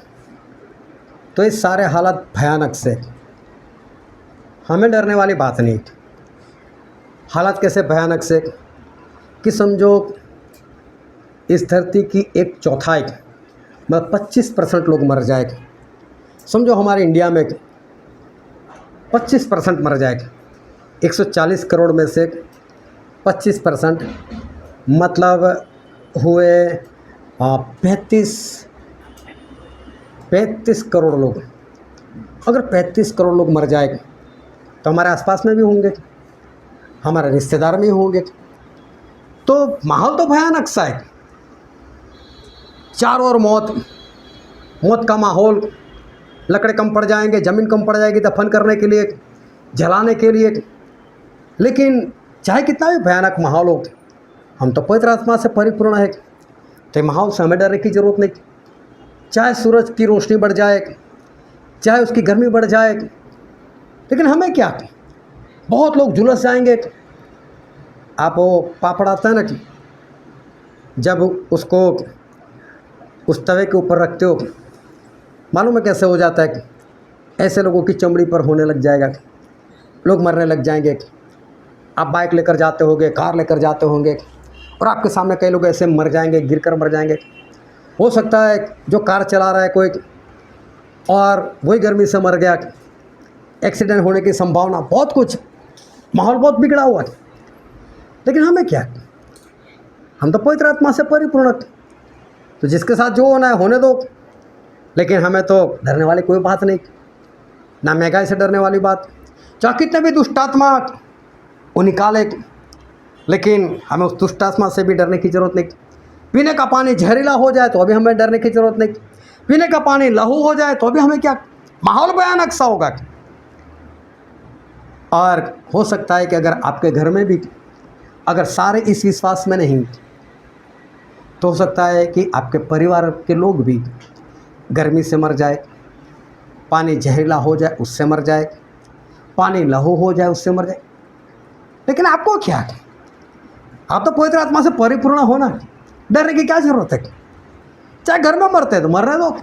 तो इस सारे हालत भयानक से हमें डरने वाली बात नहीं। हालत कैसे भयानक से कि समझो इस धरती की 1/4 मतलब 25% लोग मर जाएगा। समझो हमारे इंडिया में 25% मर जाएगा। 140 करोड़ में से 25% मतलब हुए 35 करोड़ लोग। अगर 35 करोड़ लोग मर जाएंगे तो हमारे आसपास में भी होंगे, हमारे रिश्तेदार में होंगे। तो माहौल तो भयानक सा है, चारों ओर मौत का माहौल। लकड़े कम पड़ जाएंगे, ज़मीन कम पड़ जाएगी दफन करने के लिए, जलाने के लिए। लेकिन चाहे कितना भी भयानक माहौल हो, हम तो पवित्र आत्मा से परिपूर्ण है, तो माहौल से हमें डरने की ज़रूरत नहीं। चाहे सूरज की रोशनी बढ़ जाए, चाहे उसकी गर्मी बढ़ जाए, लेकिन हमें क्या, बहुत लोग झुलस जाएंगे। आप वो पापड़ आता है ना कि जब उसको उस तवे के ऊपर रखते हो, मालूम है कैसे हो जाता है कि ऐसे लोगों की चमड़ी पर होने लग जाएगा, लोग मरने लग जाएंगे। आप बाइक लेकर जाते होंगे, कार लेकर जाते होंगे और आपके सामने कई लोग ऐसे मर जाएंगे, गिरकर मर जाएंगे। हो सकता है जो कार चला रहा है कोई और वही गर्मी से मर गया, एक्सीडेंट होने की संभावना, बहुत कुछ, माहौल बहुत बिगड़ा हुआ है। लेकिन हमें क्या, हम तो पवित्र आत्मा से परिपूर्ण, तो जिसके साथ जो होना है होने दो। लेकिन हमें तो डरने वाली कोई बात नहीं, ना महंगाई से डरने वाली बात, चाहे कितने भी दुष्टात्मा वो निकाले, लेकिन हमें उस दुष्टात्मा से भी डरने की ज़रूरत नहीं। पीने का पानी जहरीला हो जाए तो अभी हमें डरने की ज़रूरत नहीं। पीने का पानी लहू हो जाए तो अभी हमें क्या, माहौल भयानक सा होगा। और हो सकता है कि अगर आपके घर में भी अगर सारे इस विश्वास में नहीं, तो हो सकता है कि आपके परिवार के लोग भी गर्मी से मर जाए, पानी जहरीला हो जाए उससे मर जाए, पानी लहू हो जाए उससे मर जाए। लेकिन आपको क्या, आप तो पवित्र आत्मा से परिपूर्ण होना, डरने की क्या ज़रूरत है। चाहे घर में मरते हैं तो मर रहे दो।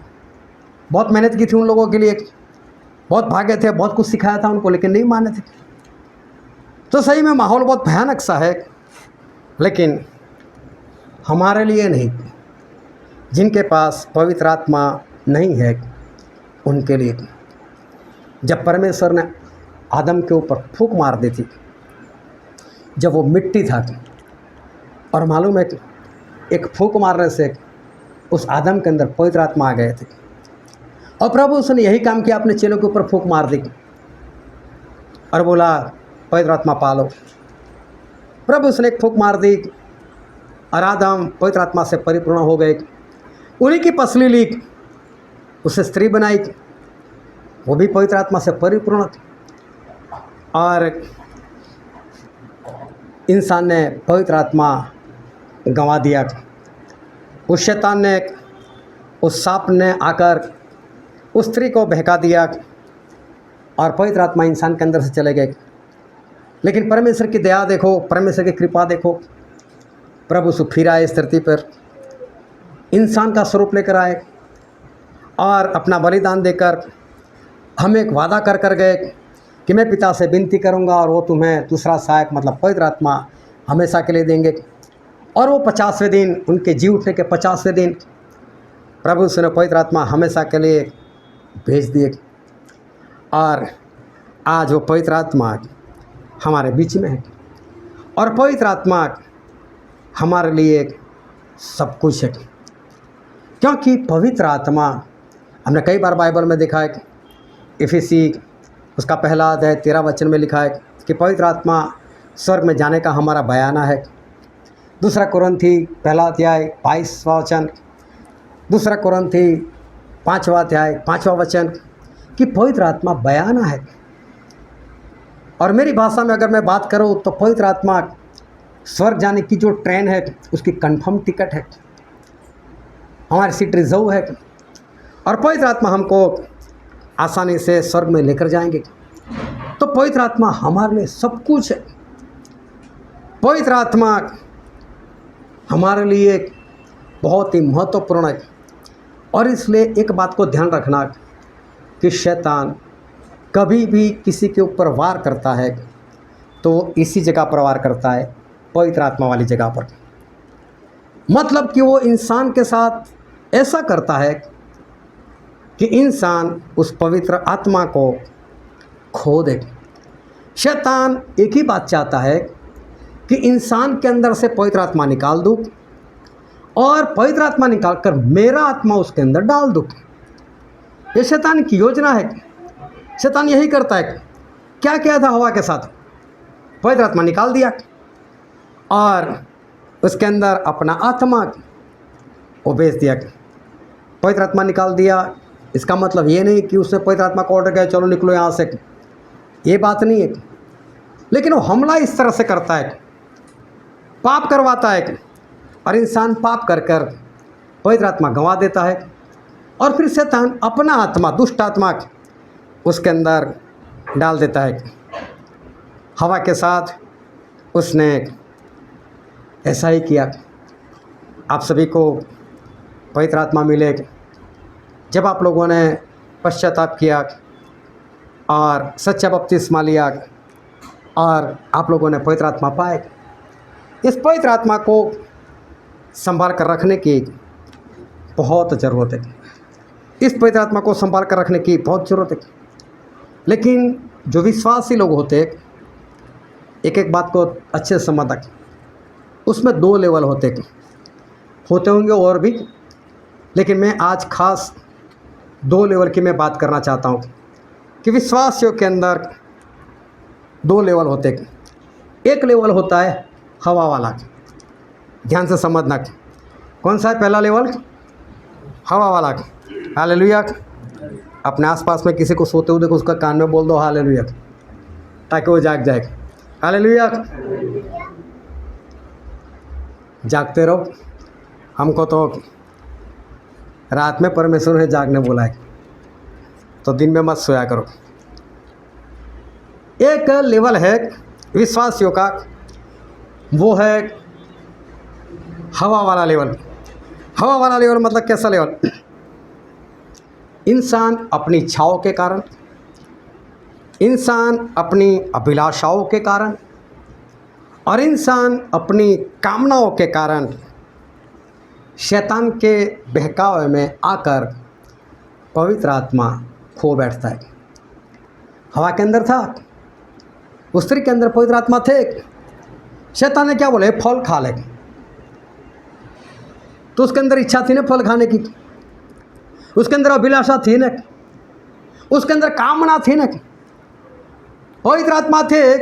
बहुत मेहनत की थी उन लोगों के लिए, बहुत भागे थे, बहुत कुछ सिखाया था उनको, लेकिन नहीं माने थे। तो सही में माहौल बहुत भयानक सा है, लेकिन हमारे लिए नहीं, जिनके पास पवित्र आत्मा नहीं है उनके लिए। जब परमेश्वर ने आदम के ऊपर फूंक मार दी थी, जब वो मिट्टी था, और मालूम है कि एक फूंक मारने से उस आदम के अंदर पवित्र आत्मा आ गए थे। और प्रभु उसने यही काम किया, अपने चेलों के ऊपर फूंक मार दी और बोला पवित्र आत्मा पालो। प्रभु उसने एक फूंक मार दी और आदम पवित्र आत्मा से परिपूर्ण हो गए। उन्हीं की पसली ली, उसे स्त्री बनाई, वो भी पवित्र आत्मा से परिपूर्ण। और इंसान ने पवित्र आत्मा गंवा दिया। उस शैतान ने, उस सांप ने आकर उस स्त्री को बहका दिया और पवित्र आत्मा इंसान के अंदर से चले गए। लेकिन परमेश्वर की दया देखो, परमेश्वर की कृपा देखो, प्रभु यीशु फिर आए इस धरती पर, इंसान का स्वरूप लेकर आए और अपना बलिदान देकर हमें एक वादा कर कर गए कि मैं पिता से विनती करूंगा और वो तुम्हें दूसरा सहायक मतलब पवित्र आत्मा हमेशा के लिए देंगे। और वो 50वें दिन, उनके जी उठने के 50वें दिन प्रभु से ने पवित्र आत्मा हमेशा के लिए भेज दिए। और आज वो पवित्र आत्मा हमारे बीच में है और पवित्र आत्मा हमारे लिए सब कुछ है, क्योंकि पवित्र आत्मा हमने कई बार बाइबल में देखा है। इफिसी उसका पहला अध्याय 13 वचन में लिखा है कि पवित्र आत्मा स्वर्ग में जाने का हमारा बयाना है। दूसरा कुरिन्थी पहला अध्याय 22वां वचन, दूसरा कुरिन्थी 5वां अध्याय 5वां वचन कि पवित्र आत्मा बयाना है। और मेरी भाषा में अगर मैं बात करूं तो पवित्र आत्मा स्वर्ग जाने की जो ट्रेन है उसकी कंफर्म टिकट है, हमारी सीट रिजर्व है। और पवित्र आत्मा हमको आसानी से स्वर्ग में लेकर जाएंगे। तो पवित्र आत्मा हमारे लिए सब कुछ है। पवित्र आत्मा हमारे लिए बहुत ही महत्वपूर्ण है। और इसलिए एक बात को ध्यान रखना कि शैतान कभी भी किसी के ऊपर वार करता है तो इसी जगह पर वार करता है, पवित्र आत्मा वाली जगह पर। मतलब कि वो इंसान के साथ ऐसा करता है कि इंसान उस पवित्र आत्मा को खो दे। शैतान एक ही बात चाहता है कि इंसान के अंदर से पवित्र आत्मा निकाल दूँ और पवित्र आत्मा निकाल कर मेरा आत्मा उसके अंदर डाल दूँ। ये शैतान की योजना है। शैतान यही करता है। क्या किया था हवा के साथ? पवित्र आत्मा निकाल दिया और उसके अंदर अपना आत्मा वो भेज दिया। पवित्र आत्मा निकाल दिया, इसका मतलब ये नहीं कि उसने पवित्र आत्मा को ऑर्डर किया चलो निकलो यहाँ से, ये बात नहीं है। लेकिन वो हमला इस तरह से करता है, पाप करवाता है और इंसान पाप कर कर पवित्र आत्मा गंवा देता है। और फिर शैतान अपना आत्मा, दुष्ट आत्मा उसके अंदर डाल देता है। हवा के साथ उसने ऐसा ही किया। आप सभी को पवित्र आत्मा मिले जब आप लोगों ने पश्चाताप किया और सच्चा बपतिस्मा लिया और आप लोगों ने पवित्र आत्मा पाए। इस पवित्र आत्मा को संभाल कर रखने की बहुत ज़रूरत है। इस पवित्र आत्मा को संभाल कर रखने की बहुत ज़रूरत है। लेकिन जो विश्वासी लोग होते हैं, एक एक बात को अच्छे से समझना, उसमें 2 लेवल होते होंगे और भी, लेकिन मैं आज खास 2 लेवल की मैं बात करना चाहता हूँ कि विश्वासियों के अंदर 2 लेवल होते। एक लेवल होता है हवा वाला, ध्यान से समझना। कौन सा है पहला लेवल? हवा वाला। हालेलुया। अपने आसपास में किसी को सोते हुए देखो, उसका कान में बोल दो हालेलुया, ताकि वो जाग जाए। हालेलुया। जागते रहो। हमको तो रात में परमेश्वर ने जागने बोला है, तो दिन में मत सोया करो। एक लेवल है विश्वासियों का, वो है हवा वाला लेवल। हवा वाला लेवल मतलब कैसा लेवल? इंसान अपनी इच्छाओं के कारण, इंसान अपनी अभिलाषाओं के कारण और इंसान अपनी कामनाओं के कारण शैतान के बहकावे में आकर पवित्र आत्मा खो बैठता है। हवा के अंदर था, उस स्त्री के अंदर पवित्र आत्मा थे। शैतान ने क्या बोले? फल खा ले। तो उसके अंदर इच्छा थी ना फल खाने की, उसके अंदर अभिलाषा थी ना, उसके अंदर कामना थी ना। पवित्र आत्मा थे,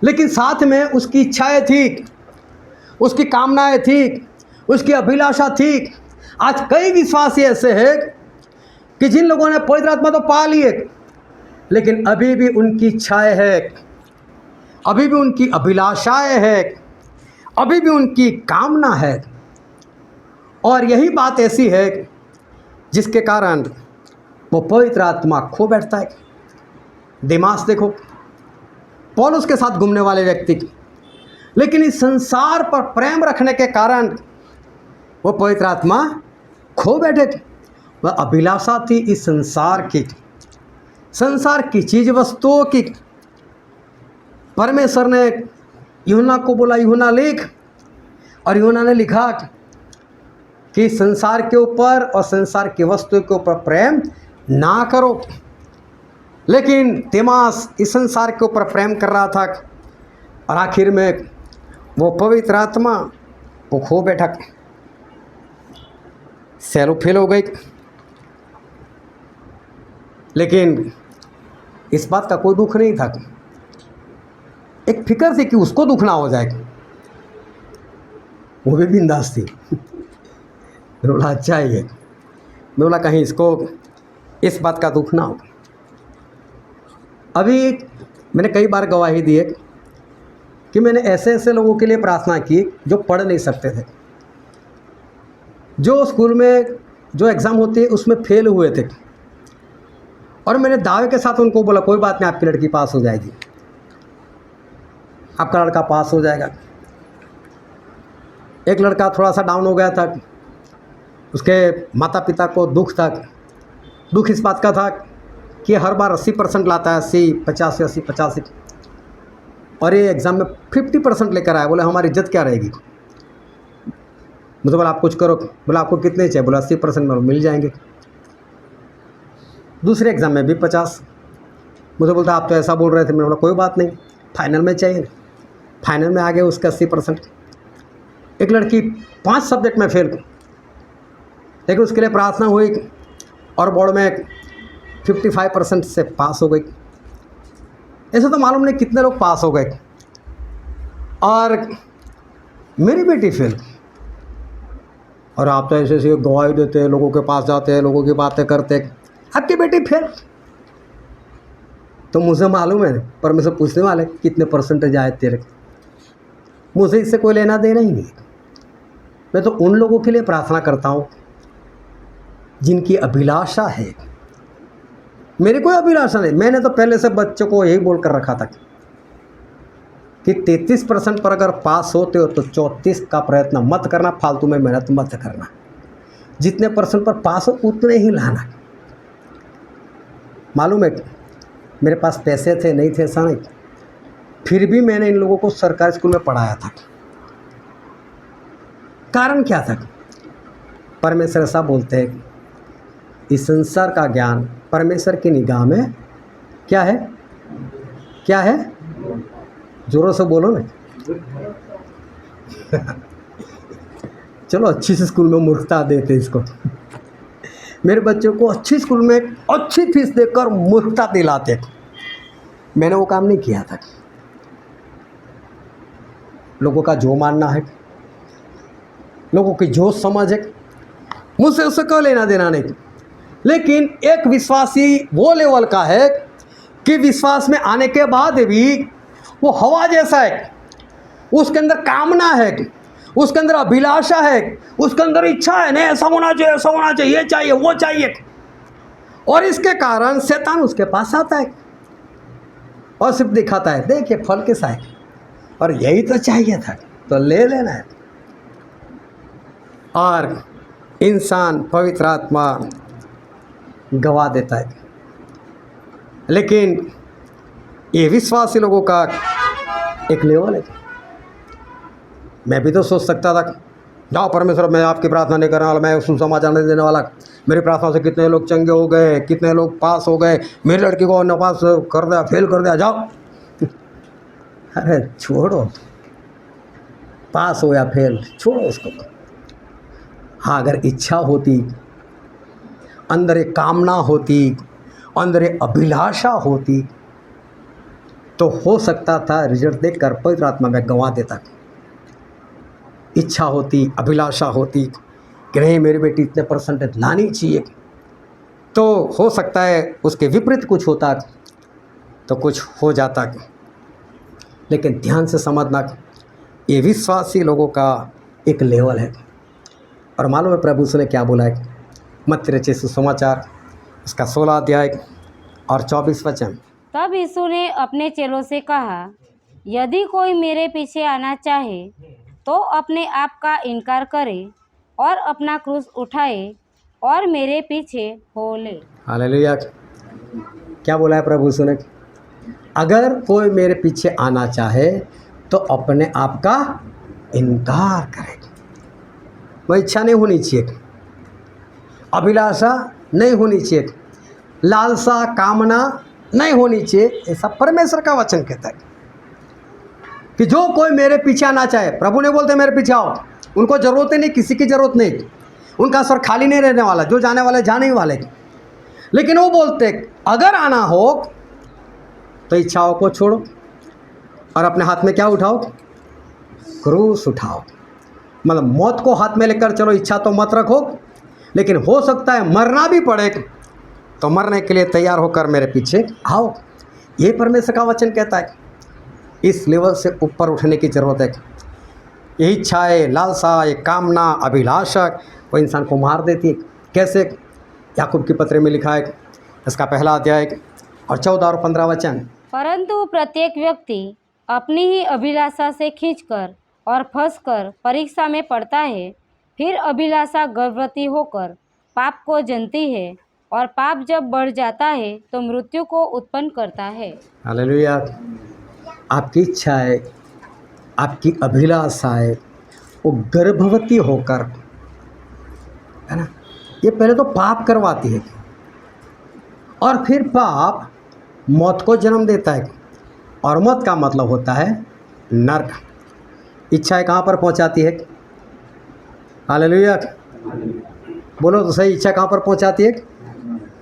लेकिन साथ में उसकी इच्छाएं थी, उसकी कामनाएं थी, उसकी अभिलाषा थी। आज कई विश्वासी ऐसे हैं कि जिन लोगों ने पवित्र आत्मा तो पा लिए, लेकिन अभी भी उनकी इच्छाएं हैं, अभी भी उनकी अभिलाषाएं हैं, अभी भी उनकी कामना है। और यही बात ऐसी है जिसके कारण वो पवित्र आत्मा खो बैठता है। दिमाग देखो, पौलुस के साथ घूमने वाले व्यक्ति, लेकिन इस संसार पर प्रेम रखने के कारण वो पवित्र आत्मा खो बैठे थे। वह अभिलाषा थी इस संसार की चीज वस्तुओं की। परमेश्वर ने यूहन्ना को बोला यूहन्ना लिख, और यूहन्ना ने लिखा कि संसार के ऊपर और संसार की वस्तु के ऊपर प्रेम ना करो। लेकिन देमास इस संसार के ऊपर प्रेम कर रहा था, और आखिर में वो पवित्र आत्मा वो खो बैठा, सैलो फेल हो गई। लेकिन इस बात का कोई दुख नहीं था, एक फिक्र थी कि उसको दुख ना हो जाए, वो भी बिंदास थी। मैं बोला अच्छा ही है, मैं बोला कहीं इसको इस बात का दुख ना हो। अभी मैंने कई बार गवाही दी है कि मैंने ऐसे ऐसे लोगों के लिए प्रार्थना की जो पढ़ नहीं सकते थे, जो स्कूल में जो एग्ज़ाम होती है उसमें फेल हुए थे, और मैंने दावे के साथ उनको बोला कोई बात नहीं, आपकी लड़की पास हो जाएगी, आपका लड़का पास हो जाएगा। एक लड़का थोड़ा सा डाउन हो गया था, उसके माता पिता को दुख था। दुख इस बात का था कि हर बार 80% लाता है, 80 85 80 85, और ये एग्ज़ाम में 50% लेकर आया। बोले हमारी इज्जत क्या रहेगी। मुझे बोला आप कुछ करो। बोला आपको कितने चाहिए। बोला 80% में मिल जाएंगे। दूसरे एग्ज़ाम में भी 50। मुझे बोलता आप तो ऐसा बोल रहे थे। मैंने बोला कोई बात नहीं, फाइनल में चाहिए। फाइनल में आ गए उसका 80%। एक लड़की 5 सब्जेक्ट में फेल, लेकिन उसके लिए प्रार्थना हुई और बोर्ड में 55% से पास हो गई। ऐसे तो मालूम नहीं कितने लोग पास हो गए, और मेरी बेटी फेल। और आप तो ऐसे ऐसे गवाही देते हैं, लोगों के पास जाते हैं, लोगों की बातें करते हैं, आपकी बेटी फेल। तो मुझे मालूम है, पर मुझसे पूछने वाले कितने परसेंटेज आए तेरे, मुझे इससे कोई लेना देना ही नहीं। मैं तो उन लोगों के लिए प्रार्थना करता हूँ जिनकी अभिलाषा है। मेरी कोई अभिलाषा नहीं। मैंने तो पहले से बच्चों को यही बोल कर रखा था कि 33% पर अगर पास होते हो तो 34 का प्रयत्न मत करना, फालतू में मेहनत मत करना। जितने परसेंट पर पास हो उतने ही लाना। मालूम है मेरे पास पैसे थे नहीं थे ऐसा नहीं, फिर भी मैंने इन लोगों को सरकारी स्कूल में पढ़ाया था। कारण क्या था? परमेश्वर ऐसा बोलते हैं, इस संसार का ज्ञान परमेश्वर की निगाह में क्या है? क्या है? जोरों से बोलो ना। चलो अच्छी सी स्कूल में मूर्खता देते इसको। मेरे बच्चों को अच्छी स्कूल में अच्छी फीस देकर मूर्खता दिलाते। मैंने वो काम नहीं किया था। लोगों का जो मानना है, लोगों की जो समझ है, मुझसे उससे कोई लेना देना नहीं। लेकिन एक विश्वासी वो लेवल का है कि विश्वास में आने के बाद भी वो हवा जैसा है, उसके अंदर कामना है, उसके अंदर अभिलाषा है, उसके अंदर इच्छा है, नहीं ऐसा होना चाहिए, ऐसा होना चाहिए, ये चाहिए, वो चाहिए। और इसके कारण शैतान उसके पास आता है और सिर्फ दिखाता है, देखिए फल कैसा है, और यही तो चाहिए था, तो ले लेना है। और इंसान पवित्र आत्मा गवा देता है। लेकिन ये विश्वासी लोगों का एक लेवल है। मैं भी तो सोच सकता था, जाओ परमेश्वर मैं आपकी प्रार्थना नहीं करने वाला, मैं सुसमाचार नहीं देने वाला, मेरी प्रार्थना से कितने लोग चंगे हो गए, कितने लोग पास हो गए, मेरी लड़की को नापास कर दिया, फेल कर दिया, जाओ। अरे छोड़ो, पास हो या फेल छोड़ो उसको। हाँ, अगर इच्छा होती, अंदर एक कामना होती, अंदर एक अभिलाषा होती, तो हो सकता था रिजल्ट देखकर पवित्र आत्मा में गंवा देता। इच्छा होती, अभिलाषा होती कि नहीं मेरी बेटी इतने परसेंटेज लानी चाहिए, तो हो सकता है उसके विपरीत कुछ होता तो कुछ हो जाता। लेकिन ध्यान से समझना, ये विश्वासी लोगों का एक लेवल है। और मालूम है प्रभु ने क्या बोला है? मत्ती रचित सुसमाचार उसका 16 अध्याय और 24 वचन। तब यीशु ने अपने चेलों से कहा, यदि कोई मेरे पीछे आना चाहे तो अपने आप का इनकार करे और अपना क्रूस उठाए और मेरे पीछे हो ले। हालेलुया। क्या बोला है प्रभु ने? अगर कोई मेरे पीछे आना चाहे तो अपने आप का इनकार करेगा। वह इच्छा नहीं होनी चाहिए, अभिलाषा नहीं होनी चाहिए, लालसा कामना नहीं होनी चाहिए। ऐसा परमेश्वर का वचन कहता है कि जो कोई मेरे पीछे आना चाहे, प्रभु ने बोलते मेरे पीछे आओ, उनको ज़रूरत ही नहीं, किसी की ज़रूरत नहीं, उनका स्वर खाली नहीं रहने वाला, जो जाने वाले जाने ही वाले। लेकिन वो बोलते अगर आना हो तो इच्छाओं को छोड़ो और अपने हाथ में क्या उठाओ, क्रूस उठाओ। मतलब मौत को हाथ में लेकर चलो, इच्छा तो मत रखो, लेकिन हो सकता है मरना भी पड़े तो मरने के लिए तैयार होकर मेरे पीछे आओ। ये परमेश्वर का वचन कहता है। इस लेवल से ऊपर उठने की ज़रूरत है। ये इच्छाएँ, लालसा, ये कामना, अभिलाषा वो इंसान को मार देती है। कैसे? याकूब की पत्री में लिखा है, इसका पहला अध्याय और 14 और 15 वचन। परंतु प्रत्येक व्यक्ति अपनी ही अभिलाषा से खींचकर और फंसकर परीक्षा में पड़ता है। फिर अभिलाषा गर्भवती होकर पाप को जनती है, और पाप जब बढ़ जाता है तो मृत्यु को उत्पन्न करता है। हालेलुया। आपकी इच्छाएँ, आपकी अभिलाषाएँ वो गर्भवती होकर, है ना, ये पहले तो पाप करवाती है और फिर पाप मौत को जन्म देता है। और मौत का मतलब होता है नरक। इच्छाएं कहाँ पर पहुँचाती है? हालेलुया। बोलो तो सही, इच्छा कहाँ पर पहुँचाती है?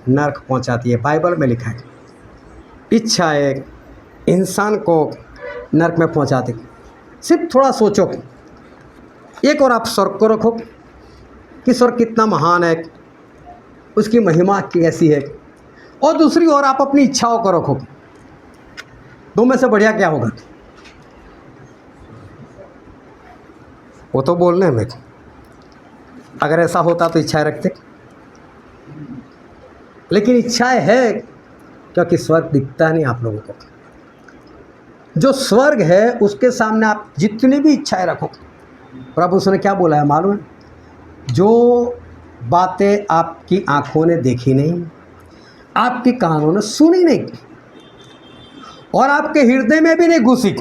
नरक पहुँचाती है। बाइबल में लिखा है इच्छाएं इंसान को नरक में पहुँचाती। सिर्फ थोड़ा सोचो, एक और आप स्वर्ग को रखो कि स्वर्ग कितना महान है, उसकी महिमा कैसी है, और दूसरी ओर आप अपनी इच्छाओं को रखो। दो में से बढ़िया क्या होगा? वो तो बोलने में, अगर ऐसा होता तो इच्छाएं रखते, लेकिन इच्छाएं है क्योंकि स्वर्ग दिखता नहीं आप लोगों को। जो स्वर्ग है उसके सामने आप जितनी भी इच्छाएं रखो, प्रभु उसने क्या बोला है मालूम है? जो बातें आपकी आंखों ने देखी नहीं, आपकी कानों ने सुनी नहीं और आपके हृदय में भी नहीं घुसी,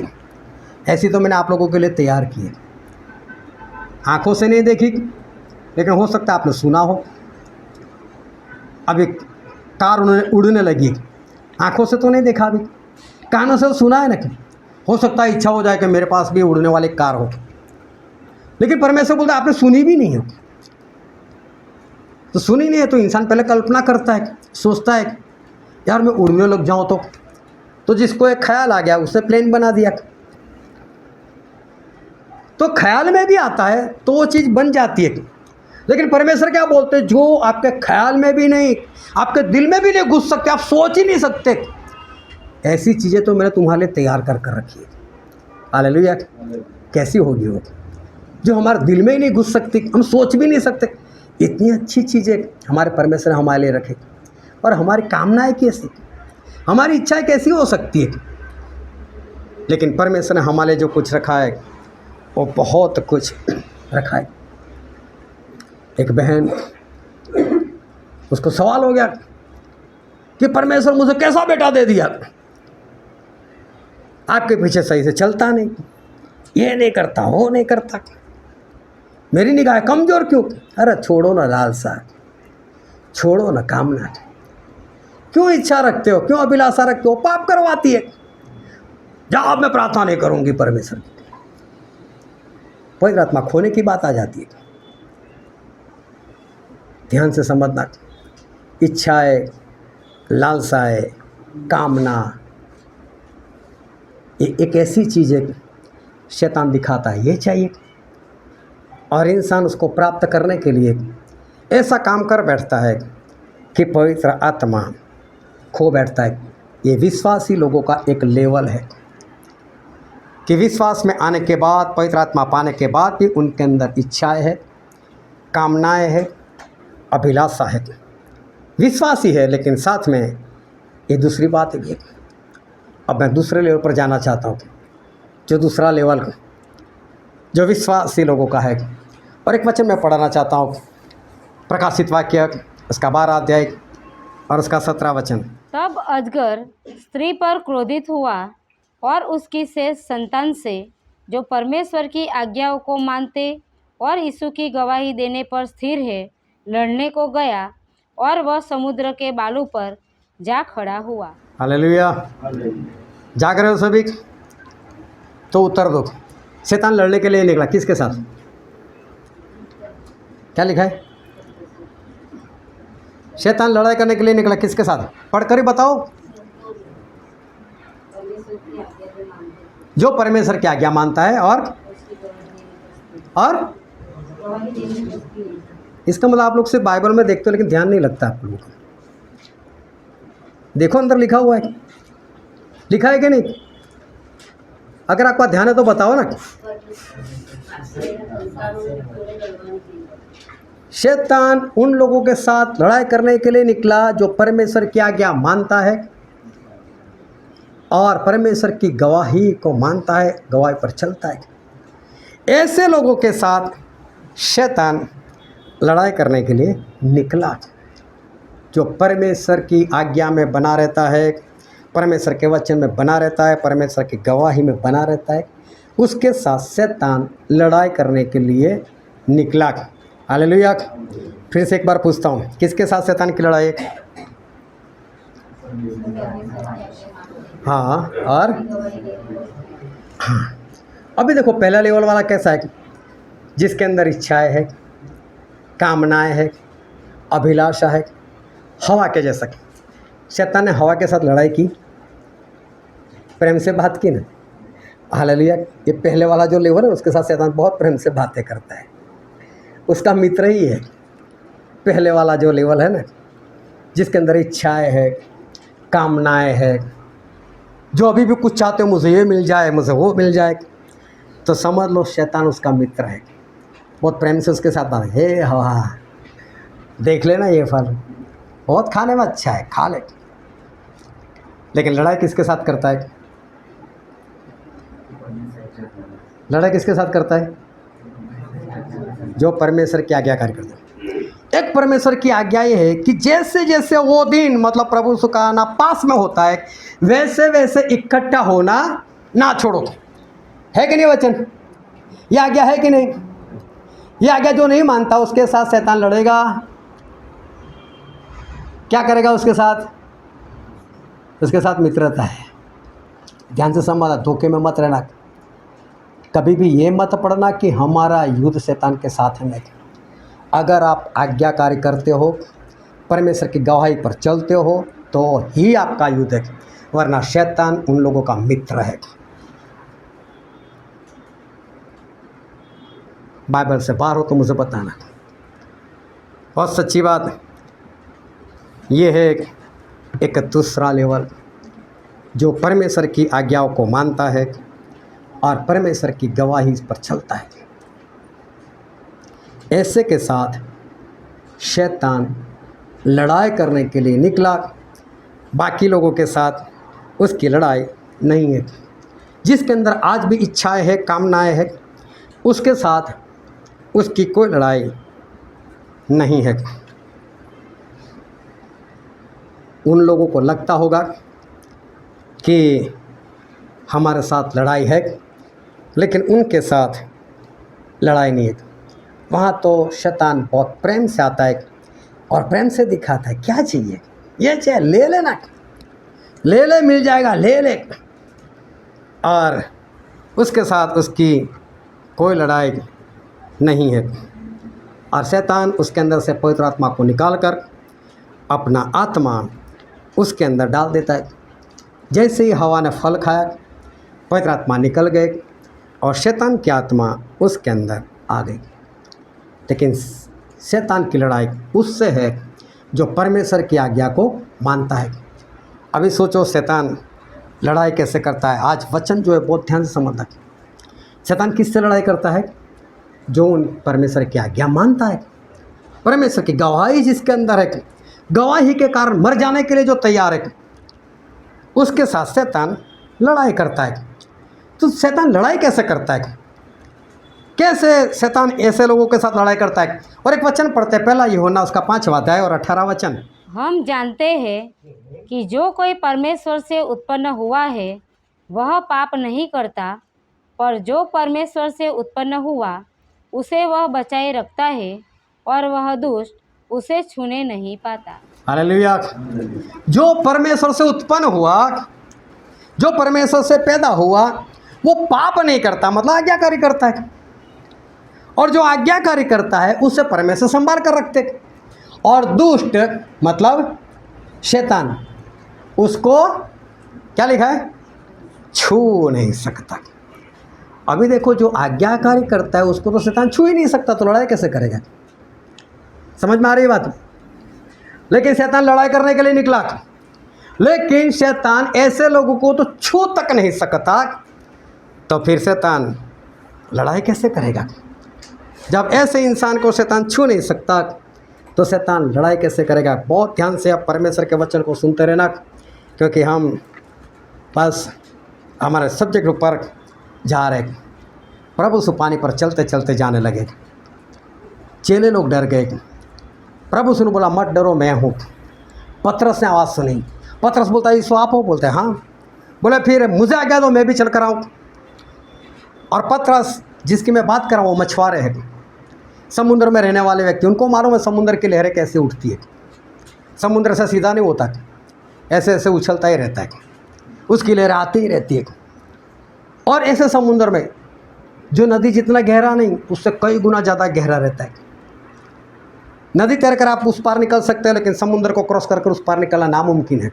ऐसी तो मैंने आप लोगों के लिए तैयार की है। आंखों से नहीं देखी, लेकिन हो सकता है आपने सुना हो। अभी कार उड़ने लगी, आंखों से तो नहीं देखा, अभी कानों से तो सुना है ना। कि हो सकता है इच्छा हो जाए कि मेरे पास भी उड़ने वाली कार हो, लेकिन परमेश्वर बोलता है आपने सुनी भी नहीं हो। तो सुनी नहीं है तो इंसान पहले कल्पना करता है, सोचता है यार मैं उड़ने लग जाऊं तो जिसको एक ख्याल आ गया उसने प्लेन बना दिया। तो ख्याल में भी आता है तो वो चीज़ बन जाती है। लेकिन परमेश्वर क्या बोलते हैं? जो आपके ख्याल में भी नहीं, आपके दिल में भी नहीं घुस सकते, आप सोच ही नहीं सकते, ऐसी चीज़ें तो मैंने तुम्हारे लिए तैयार कर रखी है। हालेलुया। कैसी होगी वो? जो हमारे दिल में ही नहीं घुस सकती, हम सोच भी नहीं सकते। इतनी अच्छी चीज़ें हमारे परमेश्वर ने हमारे लिए रखे। और हमारी कामनाएं कैसी, हमारी इच्छाएं कैसी हो सकती है? लेकिन परमेश्वर ने हमारे लिए जो कुछ रखा है वो बहुत कुछ रखा है। एक बहन, उसको सवाल हो गया कि परमेश्वर मुझे कैसा बेटा दे दिया, आपके पीछे सही से चलता नहीं, ये नहीं करता, वो नहीं करता, मेरी निगाह कमज़ोर क्यों? अरे छोड़ो ना लालसा, छोड़ो ना कामना, क्यों इच्छा रखते हो, क्यों अभिलाषा रखते हो? पाप करवाती है। जब मैं प्रार्थना नहीं करूंगी परमेश्वर की, पवित्र आत्मा खोने की बात आ जाती है। ध्यान से समझना, इच्छाएं, लालसाएं, कामना, ये एक ऐसी चीज़ है शैतान दिखाता है ये चाहिए, और इंसान उसको प्राप्त करने के लिए ऐसा काम कर बैठता है कि पवित्र आत्मा खो बैठता है। ये विश्वासी लोगों का एक लेवल है कि विश्वास में आने के बाद, पवित्र आत्मा पाने के बाद भी उनके अंदर इच्छाएं है, कामनाएं है, अभिलाषा है। विश्वासी है, लेकिन साथ में ये दूसरी बात है। अब मैं दूसरे लेवल पर जाना चाहता हूँ, जो दूसरा लेवल जो विश्वासी लोगों का है। और एक वचन मैं पढ़ाना चाहता हूँ, प्रकाशित वाक्य उसका 12 अध्याय और उसका 17 वचन। तब अजगर स्त्री पर क्रोधित हुआ और उसकी शेष संतान से जो परमेश्वर की आज्ञाओं को मानते और यीशु की गवाही देने पर स्थिर है, लड़ने को गया और वह समुद्र के बालू पर जा खड़ा हुआ। हालेलुया। जाग रहे हो सभी? तो उत्तर दो। शैतान लड़ने के लिए निकला, किसके साथ? क्या लिखा है? शैतान लड़ाई करने के लिए निकला, किसके साथ? पढ़कर ही बताओ। जो परमेश्वर की आज्ञा मानता है और इसका मतलब आप लोग से बाइबल में देखते हो लेकिन ध्यान नहीं लगता आप लोगों को। देखो अंदर लिखा हुआ है, लिखा है कि नहीं? अगर आपका ध्यान है तो बताओ ना। शैतान उन लोगों के साथ लड़ाई करने के लिए निकला जो परमेश्वर की आज्ञा मानता है और परमेश्वर की गवाही को मानता है, गवाही पर चलता है। ऐसे लोगों के साथ शैतान लड़ाई करने के लिए निकला जो परमेश्वर की आज्ञा में बना रहता है, परमेश्वर के वचन में बना रहता है, परमेश्वर की गवाही में बना रहता है। उसके साथ शैतान लड़ाई करने के लिए निकला। हालेलुया। फिर से एक बार पूछता हूँ, किसके साथ शैतान की लड़ाई है? हाँ, और हाँ। अभी देखो पहला लेवल वाला कैसा है? जिसके अंदर इच्छाएं है, कामनाएं है, अभिलाषा है, हवा के जैसा। शैतान ने हवा के साथ लड़ाई की, प्रेम से बात की ना। हालेलुया। ये पहले वाला जो लेवल है उसके साथ शैतान बहुत प्रेम से बातें करता है, उसका मित्र ही है। पहले वाला जो लेवल है ना, जिसके अंदर इच्छाएं है, कामनाएं है, जो अभी भी कुछ चाहते हो, मुझे ये मिल जाए, मुझे वो मिल जाए, तो समझ लो शैतान उसका मित्र है। बहुत प्रेम से उसके साथ बात, हे हवा देख लेना ये फल बहुत खाने में अच्छा है, खा ले। लेकिन लड़ाई किसके साथ करता है? लड़ाई किसके साथ करता है? जो परमेश्वर की आज्ञाकारी करता है। एक परमेश्वर की आज्ञा ये है कि जैसे जैसे वो दिन मतलब प्रभु यीशु का आना पास में होता है, वैसे वैसे इकट्ठा होना ना छोड़ो। है कि नहीं वचन? ये आज्ञा है कि नहीं? ये आज्ञा जो नहीं मानता उसके साथ शैतान लड़ेगा। क्या करेगा उसके साथ? उसके साथ मित्रता है। ध्यान से समझना, धोखे में मत रहना। कभी भी ये मत पड़ना कि हमारा युद्ध शैतान के साथ है। नहीं, अगर आप आज्ञाकारी करते हो, परमेश्वर की गवाही पर चलते हो, तो ही आपका युद्ध है, वरना शैतान उन लोगों का मित्र है। बाइबल से बाहर हो तो मुझे बताना। बहुत सच्ची बात ये है। एक दूसरा लेवल जो परमेश्वर की आज्ञाओं को मानता है और परमेश्वर की गवाही पर चलता है, ऐसे के साथ शैतान लड़ाई करने के लिए निकला। बाकी लोगों के साथ उसकी लड़ाई नहीं है। जिसके अंदर आज भी इच्छाएं है, कामनाएं है, उसके साथ उसकी कोई लड़ाई नहीं है। उन लोगों को लगता होगा कि हमारे साथ लड़ाई है, लेकिन उनके साथ लड़ाई नहीं है। वहाँ तो शैतान बहुत प्रेम से आता है और प्रेम से दिखाता है, क्या चाहिए, ये चाहिए, ले लेना, ले ले, मिल जाएगा, ले ले। और उसके साथ उसकी कोई लड़ाई नहीं है। और शैतान उसके अंदर से पवित्र आत्मा को निकाल कर अपना आत्मा उसके अंदर डाल देता है। जैसे ही हवा ने फल खाया, पवित्र आत्मा निकल गए और शैतान की आत्मा उसके अंदर आ गई। लेकिन शैतान की लड़ाई उससे है जो परमेश्वर की आज्ञा को मानता है। अभी सोचो शैतान लड़ाई कैसे करता है। आज वचन जो है बहुत ध्यान से समझना। शैतान किससे लड़ाई करता है? जो उन परमेश्वर की आज्ञा मानता है, परमेश्वर की गवाही जिसके अंदर है, गवाही के कारण मर जाने के लिए जो तैयार है, उसके साथ शैतान लड़ाई करता है। तो शैतान लड़ाई कैसे करता है? कैसे शैतान ऐसे लोगों के साथ लड़ाई करता है? और एक वचन पढ़ते हैं, पहला यूहन्ना उसका 5वां अध्याय और 18 वचन। हम जानते हैं कि जो कोई परमेश्वर से उत्पन्न हुआ है वह पाप नहीं करता, पर जो परमेश्वर से उत्पन्न हुआ उसे वह बचाए रखता है और वह दुष्ट उसे छूने नहीं पाता। हालेलुया। जो परमेश्वर से उत्पन्न हुआ, जो परमेश्वर से पैदा हुआ, वो पाप नहीं करता, मतलब आज्ञाकारी करता है। और जो आज्ञाकारी करता है उसे परमेश्वर संभाल कर रखते। और दुष्ट मतलब शैतान, उसको क्या लिखा है, छू नहीं सकता। अभी देखो, जो आज्ञाकारी करता है उसको तो शैतान छू ही नहीं सकता, तो लड़ाई कैसे करेगा? समझ में आ रही बात? लेकिन शैतान लड़ाई करने के लिए निकला, लेकिन शैतान ऐसे लोगों को तो छू तक नहीं सकता, तो फिर शैतान लड़ाई कैसे करेगा? जब ऐसे इंसान को शैतान छू नहीं सकता तो शैतान लड़ाई कैसे करेगा? बहुत ध्यान से आप परमेश्वर के वचन को सुनते रहना, क्योंकि हम बस हमारे सब्जेक्ट ऊपर जा रहे। प्रभु से पानी पर चलते चलते जाने लगे। चेले लोग डर गए। प्रभु से बोला, मत डरो, मैं हूँ। पतरस ने आवाज़ सुनी। पतरस बोलता है, यीशु आप हो? बोलते हैं हाँ। बोले, फिर मुझे आज्ञा दो, मैं भी चल कर आऊँ। और पतरस जिसकी मैं बात कर रहा हूँ वो मछुआरे हैं, समुद्र में रहने वाले व्यक्ति। उनको मालूम है समुद्र की लहरें कैसे उठती है। समुद्र से सीधा नहीं होता, ऐसे ऐसे उछलता ही रहता है, उसकी लहरें आती ही रहती है। और ऐसे समुद्र में जो नदी जितना गहरा नहीं, उससे कई गुना ज़्यादा गहरा रहता है। नदी तैरकर आप उस पार निकल सकते हैं, लेकिन समुद्र को क्रॉस कर उस पार निकलना नामुमकिन है।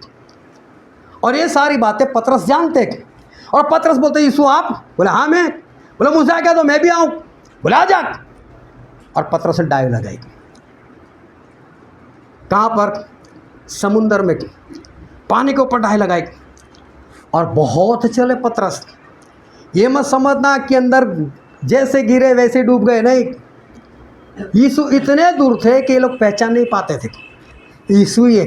और ये सारी बातें पतरस जानते हैं। और पतरस बोलते, यीशु आप? बोले हाँ मैं। बोले, मुझे आज्ञा दो, मैं भी आऊँ। बोले आ जा। और पतरस से डाइव लगाई। कहाँ पर? समुद्र में, पानी के ऊपर डाइव लगाई। और बहुत चले पतरस। ये मत समझना कि अंदर जैसे गिरे वैसे डूब गए, नहीं। यीशु इतने दूर थे कि ये लोग पहचान नहीं पाते थे यीशु ही है।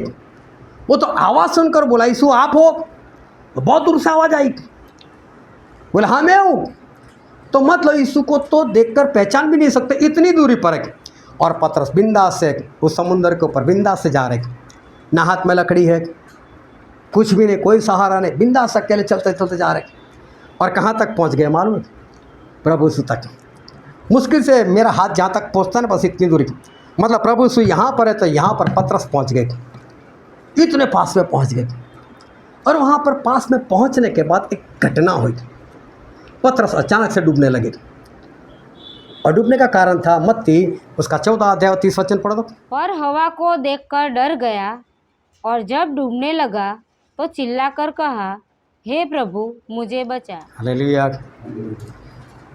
वो तो आवाज़ सुनकर बोला, यीशु आप हो? तो बहुत दूर से आवाज़ आई। बोला हाँ मैं हूँ। तो मतलब यीशु को तो देखकर पहचान भी नहीं सकते, इतनी दूरी पर है। और पतरस बिंदास से उस समुद्र के ऊपर बिंदास से जा रहे, ना हाथ में लकड़ी है, कुछ भी नहीं, कोई सहारा नहीं, बिंदास अकेले चलते चलते जा रहे। और कहाँ तक पहुँच गए मालूम है? प्रभु यीशु तक। मुश्किल से मेरा हाथ जहाँ तक पहुँचता है ना, बस इतनी दूरी। मतलब प्रभु यीशु यहाँ पर है तो यहाँ पर पतरस पहुँच गए, इतने पास में पहुँच गए। और वहाँ पर पास में पहुँचने के बाद एक घटना हुई। पतरस अचानक से डूबने लगे। और डूबने का कारण था, मत्ती उसका 14 अध्याय 30 वचन पढ़ दो। पर हवा को देखकर डर गया और जब डूबने लगा तो चिल्लाकर कहा, हे प्रभु मुझे बचा। हालेलुया।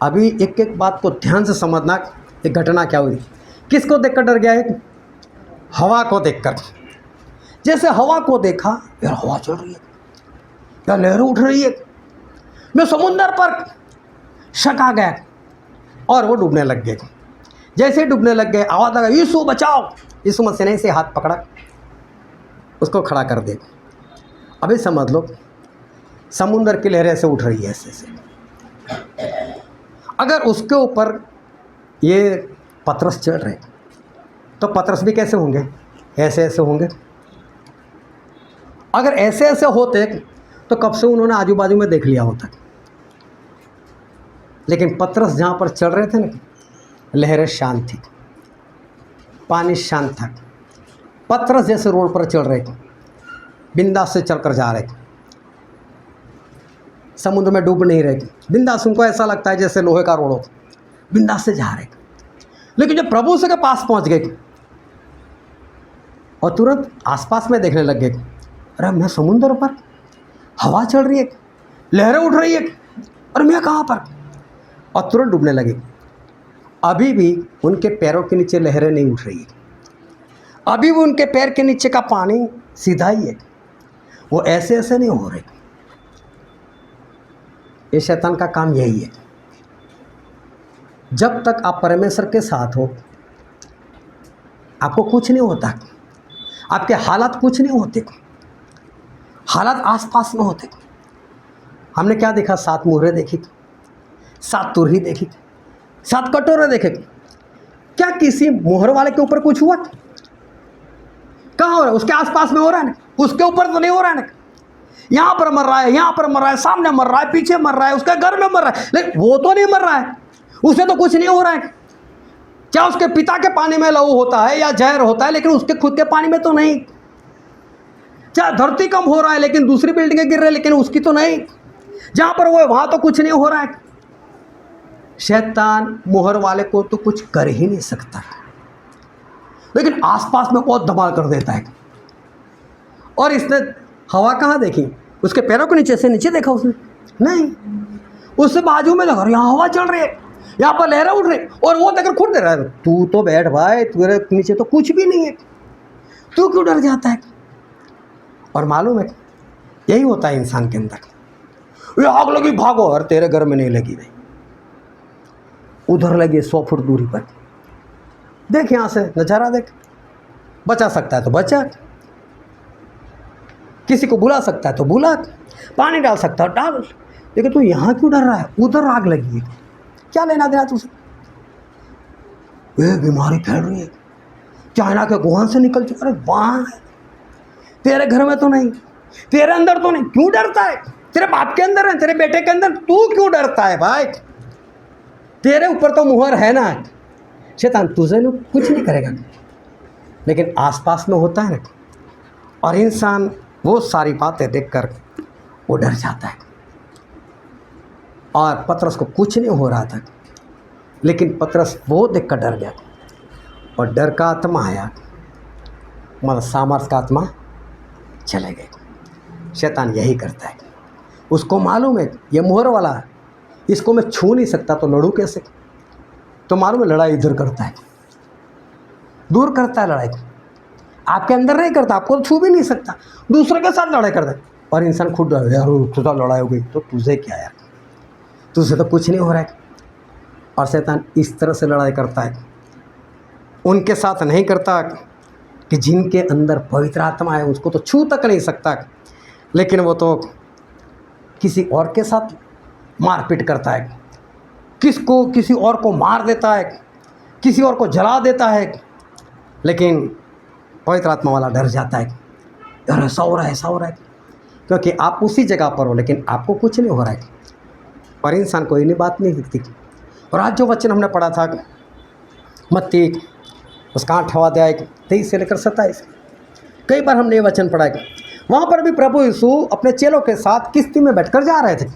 अभी एक एक बात को ध्यान से समझना। एक घटना क्या हुई? किसको देखकर डर गया है? हवा को देखकर। जैसे हवा को देखा, यार हवा चल रही है, यार लहरें उठ रही है, मैं समुंदर पर शक आ गया और वो डूबने लग गए। जैसे डूबने लग गए, आवाज़ लगा, यीशु बचाओ। यीशु मसीह ने से हाथ पकड़ा, उसको खड़ा कर दे। अभी समझ लो, समुंदर की लहरें ऐसे उठ रही है, ऐसे ऐसे। अगर उसके ऊपर ये पतरस चढ़ रहे तो पतरस भी कैसे होंगे? ऐसे ऐसे होंगे। अगर ऐसे ऐसे होते तो कब से उन्होंने आजू बाजू में देख लिया होता। लेकिन पतरस जहाँ पर चढ़ रहे थे ना, लहरें शांत थी, पानी शांत था। पतरस जैसे रोड पर चल रहे थे, बिंदास से चलकर जा रहे थे, समुद्र में डूब नहीं रहे थे। बिंदास, उनको ऐसा लगता है जैसे लोहे का रोड हो, बिंदास से जा रहे थे। लेकिन जब प्रभु से के पास पहुंच गए और तुरंत आसपास में देखने लग गए, अरे मैं समुद्र पर, हवा चल रही है, लहरें उठ रही है, और मैं कहाँ पर? और तुरंत डूबने लगे। अभी भी उनके पैरों के नीचे लहरें नहीं उठ रही है, अभी भी उनके पैर के नीचे का पानी सीधा ही है, वो ऐसे ऐसे नहीं हो रहे। ये शैतान का काम यही है। जब तक आप परमेश्वर के साथ हो, आपको कुछ नहीं होता, आपके हालात कुछ नहीं होते, हालात आसपास में होते। हमने क्या देखा? 7 मुहरें देखी, 7 तुरही देखी, 7 कटोरे देखे। क्या किसी मुहर वाले के ऊपर कुछ हुआ? कहाँ हो रहा है? उसके आसपास में हो रहा है ना, उसके ऊपर तो नहीं हो रहा है ना। यहाँ पर मर रहा है, यहाँ पर मर रहा है, सामने मर रहा है, पीछे मर रहा है, उसके घर में मर रहा है, लेकिन वो तो नहीं मर रहा है, उसे तो कुछ नहीं हो रहा है। क्या उसके पिता के पानी में लहू होता है या जहर होता है, लेकिन उसके खुद के पानी में तो नहीं। क्या धरती कम हो रहा है लेकिन दूसरी बिल्डिंगें गिर रही है, लेकिन उसकी तो नहीं। जहां पर वो है वहां तो कुछ नहीं हो रहा है। शैतान मुहर वाले को तो कुछ कर ही नहीं सकता, लेकिन आसपास में बहुत धमाल कर देता है। और इसने हवा कहाँ देखी? उसके पैरों के नीचे से नीचे देखा उसने? नहीं, उससे बाजू में लगा, यहाँ हवा चल रही है, यहाँ पर लहरें उठ रही, और वो देखकर खुद डर रहा है। तू तो बैठ भाई, तेरे नीचे तो कुछ भी नहीं है, तू क्यों डर जाता है? और मालूम है यही होता है इंसान के अंदर। ये आग लगी भागो, और तेरे घर में नहीं लगी भाई, उधर लगी 100 फुट दूरी पर। देख यहाँ से नज़ारा देख, बचा सकता है तो बचा, किसी को बुला सकता है तो बुला, पानी डाल सकता है डाल, लेकिन तू यहाँ क्यों डर रहा है? उधर आग लगी है, क्या लेना देना तुझे? ये बीमारी फैल रही है, चाइना के वुहान से निकल चुका है, वहाँ है, तेरे घर में तो नहीं, तेरे अंदर तो नहीं, क्यों डरता है? तेरे बाप के अंदर है, तेरे बेटे के अंदर, तू क्यों डरता है भाई? तेरे ऊपर तो मुहर है ना। शैतान तुझे लोग कुछ नहीं करेगा, लेकिन आसपास में होता है ना, और इंसान वो सारी बातें देखकर वो डर जाता है। और पतरस को कुछ नहीं हो रहा था, लेकिन पतरस वो देखकर डर गया, और डर का आत्मा आया, मतलब सामर्थ का आत्मा चले गए। शैतान यही करता है, उसको मालूम है ये मुहर वाला है, इसको मैं छू नहीं सकता तो लड़ूं कैसे? तो मालूम है लड़ाई इधर करता है, दूर करता है लड़ाई, आपके अंदर नहीं करता, आपको तो छू भी नहीं सकता, दूसरे के साथ लड़ाई करता है। और इंसान खुद यार तुझा लड़ाई हो गई तो तुझे क्या यार, तुझे तो कुछ नहीं हो रहा है। और शैतान इस तरह से लड़ाई करता है, उनके साथ नहीं करता कि जिनके अंदर पवित्र आत्मा है, उसको तो छू तक नहीं सकता, लेकिन वो तो किसी और के साथ मारपीट करता है, किसी और को मार देता है, किसी और को जला देता है। लेकिन पवित्र आत्मा वाला डर जाता है, यार ऐसा हो रहा है, ऐसा हो रहा है, क्योंकि आप उसी जगह पर हो, लेकिन आपको कुछ नहीं हो रहा है, और इंसान को इन्हीं बात नहीं दिखती। और आज जो वचन हमने पढ़ा था मत्ती उसका 8वां अध्याय 23 से लेकर 27, कई बार हमने ये वचन पढ़ा है। वहाँ पर भी प्रभु यीशु अपने चेलों के साथ किश्ती में बैठकर जा रहे थे।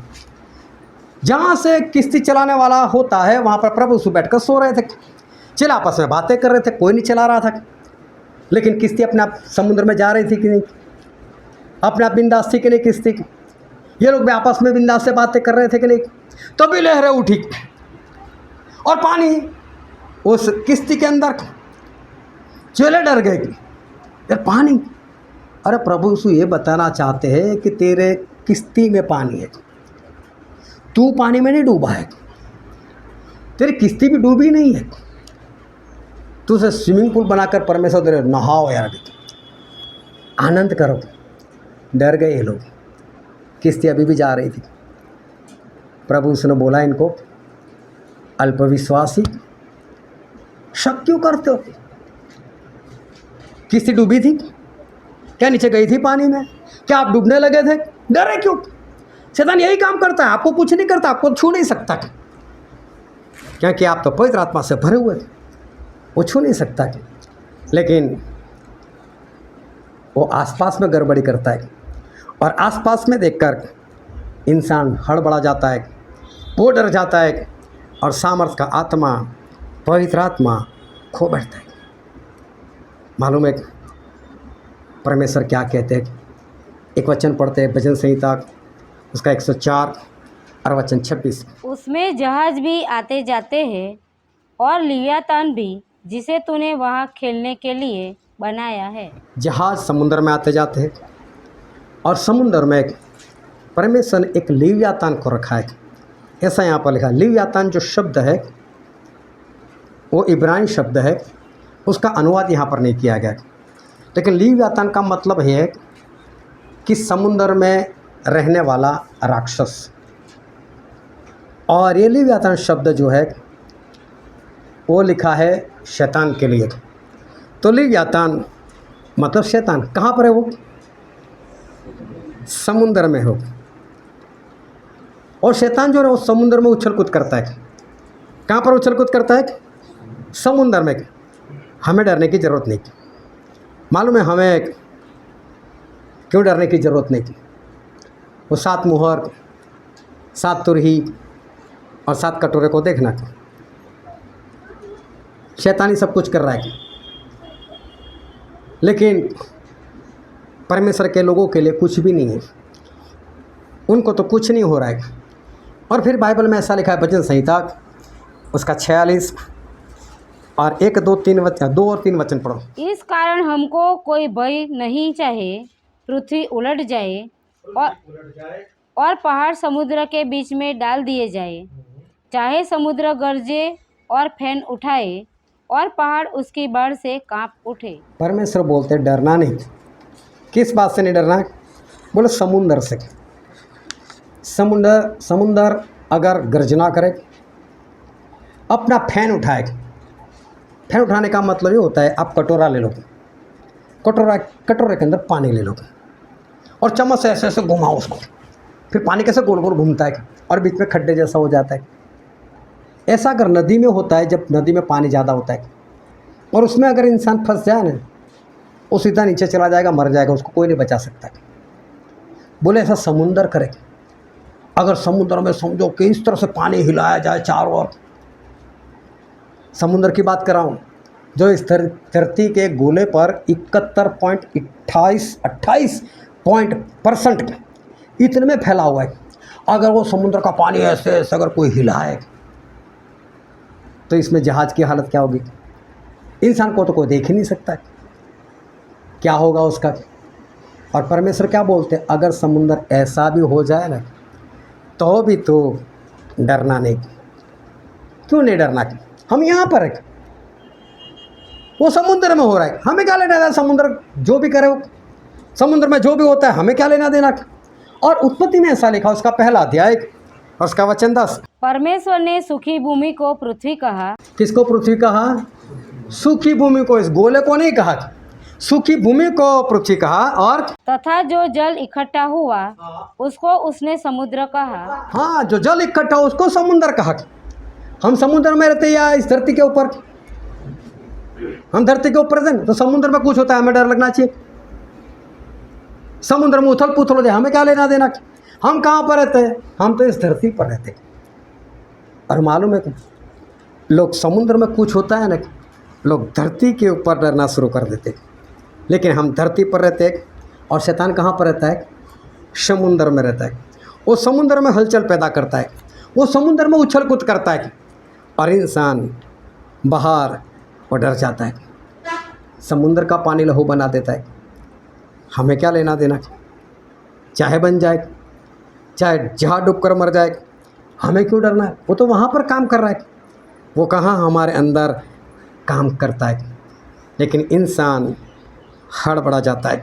जहाँ से किश्ती चलाने वाला होता है वहाँ पर प्रभु यीशु बैठकर सो रहे थे। चेले आपस में बातें कर रहे थे, कोई नहीं चला रहा था, लेकिन किश्ती अपने आप समुद्र में जा रही थी कि नहीं, अपने आप बिंदास थी कि नहीं किश्ती? ये लोग भी आपस में बिंदास से बातें कर रहे थे कि नहीं? तभी लहरें उठी और पानी उस किश्ती के अंदर, चेले डर गए कि यार पानी। अरे प्रभु यीशु ये बताना चाहते हैं कि तेरे किश्ती में पानी है, तू पानी में नहीं डूबा है, तेरी किश्ती भी डूबी नहीं है, तू उसे स्विमिंग पूल बनाकर परमेश्वर दे रहे, नहाओ यार, आनंद करो। डर गए ये लोग, किश्ती अभी भी जा रही थी। प्रभु उसने बोला इनको, अल्पविश्वासी, शक क्यों करते हो? किश्ती डूबी थी क्या? नीचे गई थी पानी में? क्या आप डूबने लगे थे? डरे क्यों? शैतान यही काम करता है, आपको कुछ नहीं करता, आपको छू नहीं सकता, क्योंकि आप तो पवित्र आत्मा से भरे हुए थे, वो छू नहीं सकता। लेकिन वो आसपास में गड़बड़ी करता है, और आसपास में देखकर इंसान हड़बड़ा जाता है, वो डर जाता है, और सामर्थ का आत्मा, पवित्र आत्मा खो बैठता है। मालूम है परमेश्वर क्या कहते हैं? एक वचन पढ़ते हैं भजन संहिता उसका 104 और वचन 26। उसमें जहाज भी आते जाते हैं और लिव्यातान भी, जिसे तूने वहाँ खेलने के लिए बनाया है। जहाज समुद्र में आते जाते हैं, और समुद्र में परमेश्वर ने एक लिव्यातान को रखा है। ऐसा यहाँ पर लिखा है। लिव्यातान जो शब्द है वो इब्रानी शब्द है, उसका अनुवाद यहाँ पर नहीं किया गया, लेकिन लिव्यातान का मतलब है कि समुद्र में रहने वाला राक्षस। और ये लिव्यातान शब्द जो है वो लिखा है शैतान के लिए। तो लिव्यातान मतलब शैतान कहाँ पर है? वो समुद्र में हो, और शैतान जो है वो समुद्र में उछल कूद करता है। कहाँ पर उछल कूद करता है? समुद्र में। हमें डरने की ज़रूरत नहीं। मालूम है हमें क्यों डरने की ज़रूरत नहीं? वो 7 मुहर, 7 तुरही और 7 कटोरे को देखना, शैतानी सब कुछ कर रहा है, लेकिन परमेश्वर के लोगों के लिए कुछ भी नहीं है, उनको तो कुछ नहीं हो रहा है। और फिर बाइबल में ऐसा लिखा है, भजन संहिता उसका 46 और 1, 2, 3 वचन पढ़ो। इस कारण हमको कोई भय नहीं, चाहे पृथ्वी उलट जाए और पहाड़ समुद्र के बीच में डाल दिए जाए, चाहे समुद्र गरजे और फैन उठाए और पहाड़ उसकी बाढ़ से कांप उठे। परमेश्वर बोलते डरना नहीं। किस बात से नहीं डरना? बोले समुंदर से। समुंदर अगर गर्जना करे, अपना फैन उठाए। फैन उठाने का मतलब ये होता है, आप कटोरा ले लो, कटोरे के अंदर पानी ले लो और चम्मच से ऐसे ऐसे घुमाओ उसको, फिर पानी कैसे गोल गोल घूमता है और बीच में खड्डे जैसा हो जाता है। ऐसा अगर नदी में होता है, जब नदी में पानी ज़्यादा होता है और उसमें अगर इंसान फंस जाए ना, वो सीधा नीचे चला जाएगा, मर जाएगा, उसको कोई नहीं बचा सकता। बोले ऐसा समुंदर करे। अगर समुद्र में समझो कि इस तरह से पानी हिलाया जाए चारों ओर, समुद्र की बात कर रहा हूँ, जो इस धरती के गोले पर 71.28% इतने में फैला हुआ है। अगर वो समुद्र का पानी ऐसे ऐसे अगर कोई हिलाए तो इसमें जहाज़ की हालत क्या होगी? इंसान को तो कोई देख ही नहीं सकता है, क्या होगा उसका। और परमेश्वर क्या बोलते हैं? अगर समुद्र ऐसा भी हो जाए ना, तो भी तो डरना नहीं। क्यों नहीं डरना? हम यहाँ पर है, वो समुद्र में हो रहा है, हमें क्या लेना देना? समुद्र जो भी करे, वो समुद्र में जो भी होता है, हमें क्या लेना देना? और उत्पत्ति में ऐसा लिखा, उसका पहला अध्याय और उसका वचन 10। परमेश्वर ने सूखी भूमि को पृथ्वी कहा। किसको पृथ्वी कहा? सूखी भूमि को, इस गोले को नहीं कहा, सूखी भूमि को पृथ्वी कहा। और तथा जो जल इकट्ठा हुआ उसको उसने समुद्र कहा। हाँ, जो जल इकट्ठा हो उसको समुद्र कहा। हम समुद्र में रहते या इस धरती के ऊपर? हम धरती के ऊपर हैं, तो समुद्र में कुछ होता है हमें डर लगना चाहिए। समुद्र में उथल पुथल हो जाए, हमें क्या लेना देना? हम कहाँ पर रहते हैं? हम तो इस धरती पर रहते हैं। और मालूम है कि लोग समुद्र में कुछ होता है ना, लोग धरती के ऊपर डरना शुरू कर देते। लेकिन हम धरती पर रहते हैं और शैतान कहाँ पर रहता है? समुद्र में रहता है। वो समुद्र में हलचल पैदा करता है, वो समुद्र में उछल कूद करता है और इंसान बाहर वो डर जाता है। समुद्र का पानी लहू बना देता है, हमें क्या लेना देना? चाहे बन जाए, चाहे जहाँ डूब कर मर जाए, हमें क्यों डरना है? वो तो वहाँ पर काम कर रहा है, वो कहाँ हमारे अंदर काम करता है। लेकिन इंसान हड़बड़ा जाता है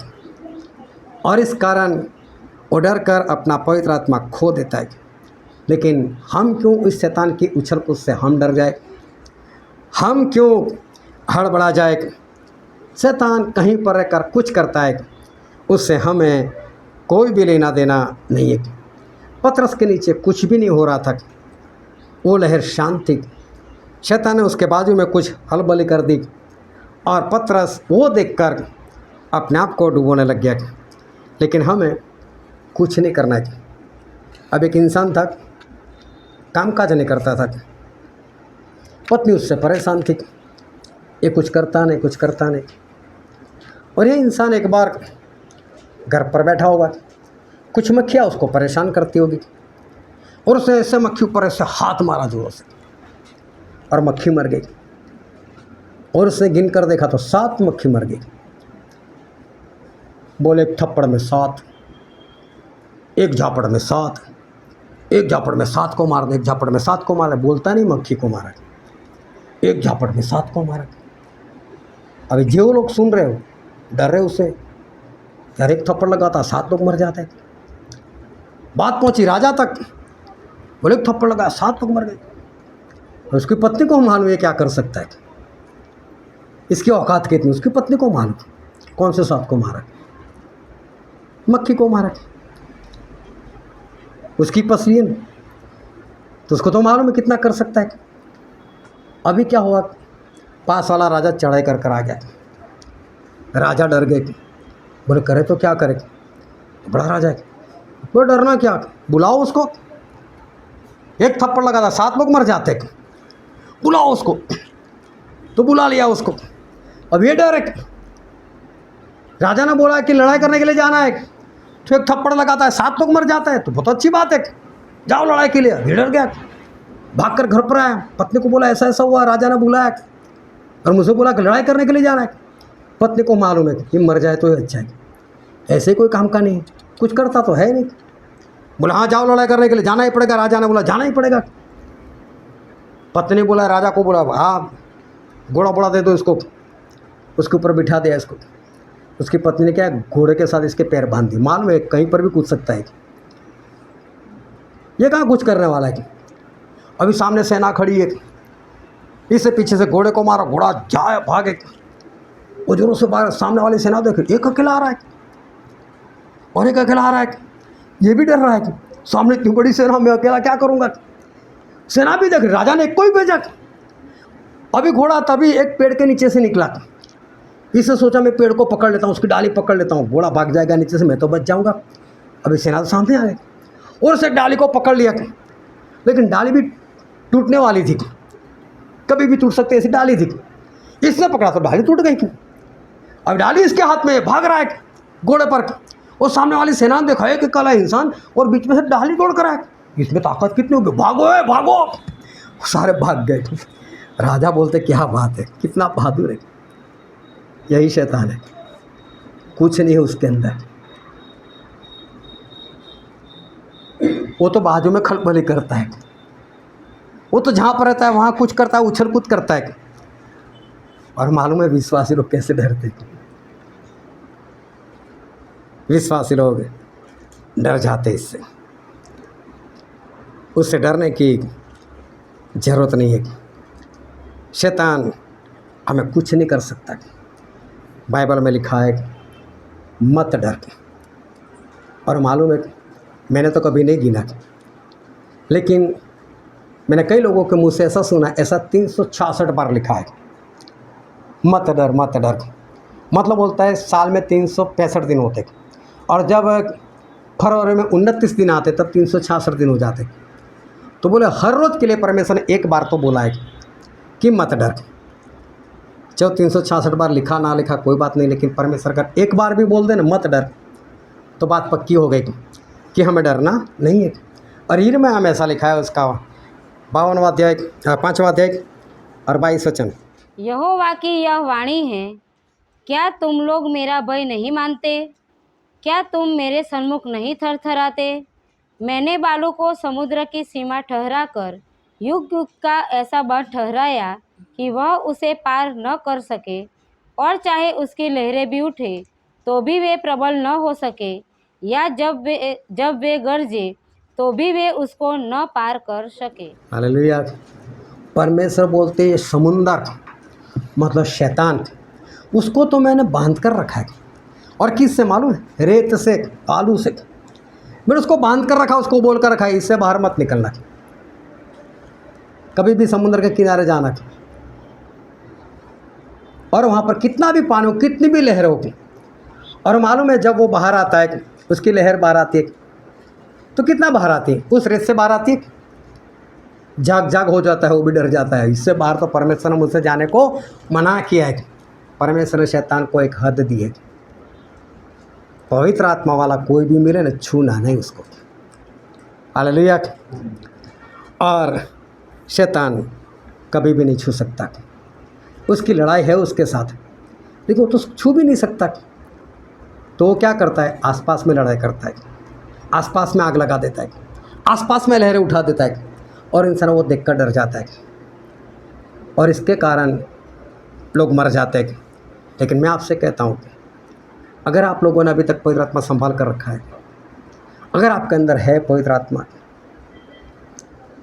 और इस कारण वो डर कर अपना पवित्र आत्मा खो देता है। लेकिन हम क्यों इस शैतान की उछल कूद से हम डर जाए? हम क्यों हड़बड़ा जाए? शैतान कहीं पर रहकर कुछ करता है, उससे हमें कोई भी लेना देना नहीं है। पतरस के नीचे कुछ भी नहीं हो रहा था, वो लहर शांत थी। शैतान ने उसके बाजू में कुछ हलबली कर दी और पतरस वो देखकर अपने आप को डुबोने लग गया। लेकिन हमें कुछ नहीं करना चाहिए। अब एक इंसान था, कामकाज नहीं करता था, पत्नी उससे परेशान थी, ये कुछ करता नहीं, कुछ करता नहीं। और ये इंसान एक बार घर पर बैठा होगा, कुछ मक्खियाँ उसको परेशान करती होगी और उसने ऐसे मक्खी ऊपर ऐसे हाथ मारा जोरों से और मक्खी मर गई। और उसने गिन कर देखा तो 7 मक्खी मर गई। बोले एक थप्पड़ में 7, एक झापड़ में 7, एक झापड़ में 7 को मार दे, एक झापड़ में 7 को मारा। बोलता नहीं मक्खी को मारा, एक झापड़ में 7 को मारा। अभी जो लोग सुन रहे हो डर रहे उसे, यार एक थप्पड़ लगाता 7 लोग मर जाते। बात पहुंची राजा तक, बोले एक थप्पड़ लगा 7 लोग मर गए। उसकी पत्नी को मालूम ये क्या कर सकता है, इसकी औकात कितनी, उसकी पत्नी को मालूम कौन से 7 को मारा, मक्खी को मारा। उसकी पसली है ना, तो उसको तो मालूम है कितना कर सकता है। अभी क्या हुआ, पास वाला राजा चढ़ाई कर कर आ गया। राजा डर गए, बोले करे तो क्या करे, बड़ा राजा है, वो डरना क्या, बुलाओ उसको। एक थप्पड़ लगा था 7 लोग मर जाते, बुलाओ उसको। तो बुला लिया उसको। अब ये डर है, राजा ने बोला कि लड़ाई करने के लिए जाना है, तो एक थप्पड़ लगाता है 7 लोग मर जाते हैं, तो बहुत अच्छी बात है, जाओ लड़ाई के लिए। ये डर गया, भागकर घर पर आया, पत्नी को बोला ऐसा ऐसा हुआ, राजा ने बुलाया और मुझे बोला कि लड़ाई करने के लिए जाना है। पत्नी को मालूम है कि मर जाए तो अच्छा है, ऐसे कोई काम का नहीं, कुछ करता तो है नहीं। बोला हाँ जाओ लड़ाई करने के लिए जाना ही पड़ेगा। राजा ने बोला जाना ही पड़ेगा। पत्नी बोला, राजा को बोला हाँ घोड़ा बोड़ा दे दो इसको, उसके ऊपर बिठा दिया इसको। उसकी पत्नी ने क्या, घोड़े के साथ इसके पैर बांध दिए। मालूम है कहीं पर भी कूद सकता है, ये कहाँ कुछ करने वाला है। अभी सामने सेना खड़ी है, इससे पीछे से घोड़े को मारा, घोड़ा जाए भागे, वो जोरों से बाहर। सामने वाली सेना देखे एक अकेला आ रहा है और एक अकेला आ रहा है, ये भी डर रहा है कि सामने इतनी बड़ी सेना, मैं अकेला क्या करूँगा। सेना भी देख, राजा ने एक को ही भेजा। अभी घोड़ा तभी एक पेड़ के नीचे से निकला, इससे सोचा मैं पेड़ को पकड़ लेता हूँ, उसकी डाली पकड़ लेता हूँ, घोड़ा भाग जाएगा नीचे से, मैं तो बच जाऊँगा। अभी सेना तो सामने आ गई और उसे डाली को पकड़ लिया, लेकिन डाली भी टूटने वाली थी, कभी भी टूट सकती ऐसी डाली थी। इसने पकड़ा तो डाली टूट गई थी। अब डाली इसके हाथ में, भाग रहा है घोड़े पर, और सामने वाली सेना ने देखा है कि काला इंसान और बीच में से डाली दौड़ कर आया, इसमें ताकत कितनी होगी, भागो है भागो। सारे भाग गए। राजा बोलते क्या बात है, कितना बहादुर है। यही शैतान है, कुछ नहीं है उसके अंदर, वो तो बाजू में खलबली करता है, वो तो जहाँ पर रहता है वहाँ कुछ करता है, उछल कूद करता है। और मालूम है विश्वासी लोग कैसे डरते, विश्वासी लोग डर जाते इससे। उससे डरने की ज़रूरत नहीं है। शैतान हमें कुछ नहीं कर सकता। बाइबल में लिखा है मत डर। और मालूम है मैंने तो कभी नहीं गिना, लेकिन मैंने कई लोगों के मुंह से ऐसा सुना, ऐसा 366 बार लिखा है मत डर मत डर। मतलब बोलता है साल में 365 दिन होते, और जब फरवरी में 29 दिन आते तब 366 दिन हो जाते। तो बोले हर रोज़ के लिए परमेश्वर ने एक बार तो बोला है कि मत डर। जब 366 बार लिखा ना लिखा कोई बात नहीं, लेकिन परमेश्वर का एक बार भी बोल दे ना मत डर, तो बात पक्की हो गई कि हमें डरना नहीं है। और ईर में हमें ऐसा लिखा है उसका 52वां अध्याय 5वां अध्याय और 22 वचन। यहोवा की यह वाणी है, क्या तुम लोग मेरा भय नहीं मानते? क्या तुम मेरे सन्मुख नहीं थरथराते? मैंने बालू को समुद्र की सीमा ठहराकर युग युग का ऐसा बांध ठहराया कि वह उसे पार न कर सके, और चाहे उसकी लहरें भी उठे तो भी वे प्रबल न हो सके, या जब वे गरजे तो भी वे उसको न पार कर सके। हालेलुया। परमेश्वर बोलते ये समुंदर मतलब शैतान, उसको तो मैंने बांध कर रखा है। और किससे मालूम है? रेत से, बालू से। मैंने उसको बांध कर रखा, उसको बोल कर रखा है इससे बाहर मत निकलना, कभी भी समुद्र के किनारे जाना। और वहाँ पर कितना भी पानी हो, कितनी भी लहर होगी, और मालूम है जब वो बाहर आता है, उसकी लहर बाहर आती है तो कितना बाहर आती है, उस रेत से बाहर आती है, जाग जाग हो जाता है, वो भी डर जाता है। इससे बाहर तो परमेश्वर ने मुझसे जाने को मना किया है। परमेश्वर ने शैतान को एक हद दी है, पवित्र आत्मा वाला कोई भी मिले ना, छूना नहीं उसको। हालेलुया। और शैतान कभी भी नहीं छू सकता, उसकी लड़ाई है उसके साथ, लेकिन वो तो छू भी नहीं सकता। तो वो क्या करता है? आसपास में लड़ाई करता है, आसपास में आग लगा देता है, आसपास में लहरें उठा देता है, और इंसान वो देखकर डर जाता है, और इसके कारण लोग मर जाते हैं। लेकिन मैं आपसे कहता हूँ, अगर आप लोगों ने अभी तक पवित्र आत्मा संभाल कर रखा है, अगर आपके अंदर है पवित्र आत्मा,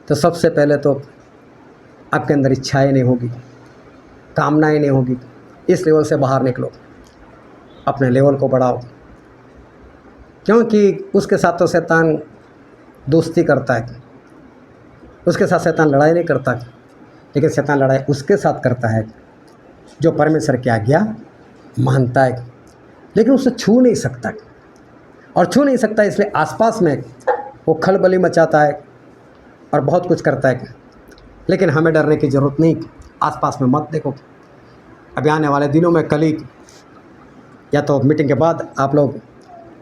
तो सबसे पहले तो आपके अंदर इच्छाएं नहीं होगी, कामनाएं नहीं होगी। इस लेवल से बाहर निकलो, अपने लेवल को बढ़ाओ, क्योंकि उसके साथ तो शैतान दोस्ती करता है, उसके साथ शैतान लड़ाई नहीं करता, लेकिन शैतान लड़ाई उसके साथ करता है जो परमेश्वर की आज्ञा मानता है, लेकिन उसे छू नहीं सकता। और छू नहीं सकता इसलिए आसपास में वो खलबली मचाता है और बहुत कुछ करता है। लेकिन हमें डरने की ज़रूरत नहीं, आसपास में मत देखो। अभी आने वाले दिनों में कल ही या तो मीटिंग के बाद आप लोग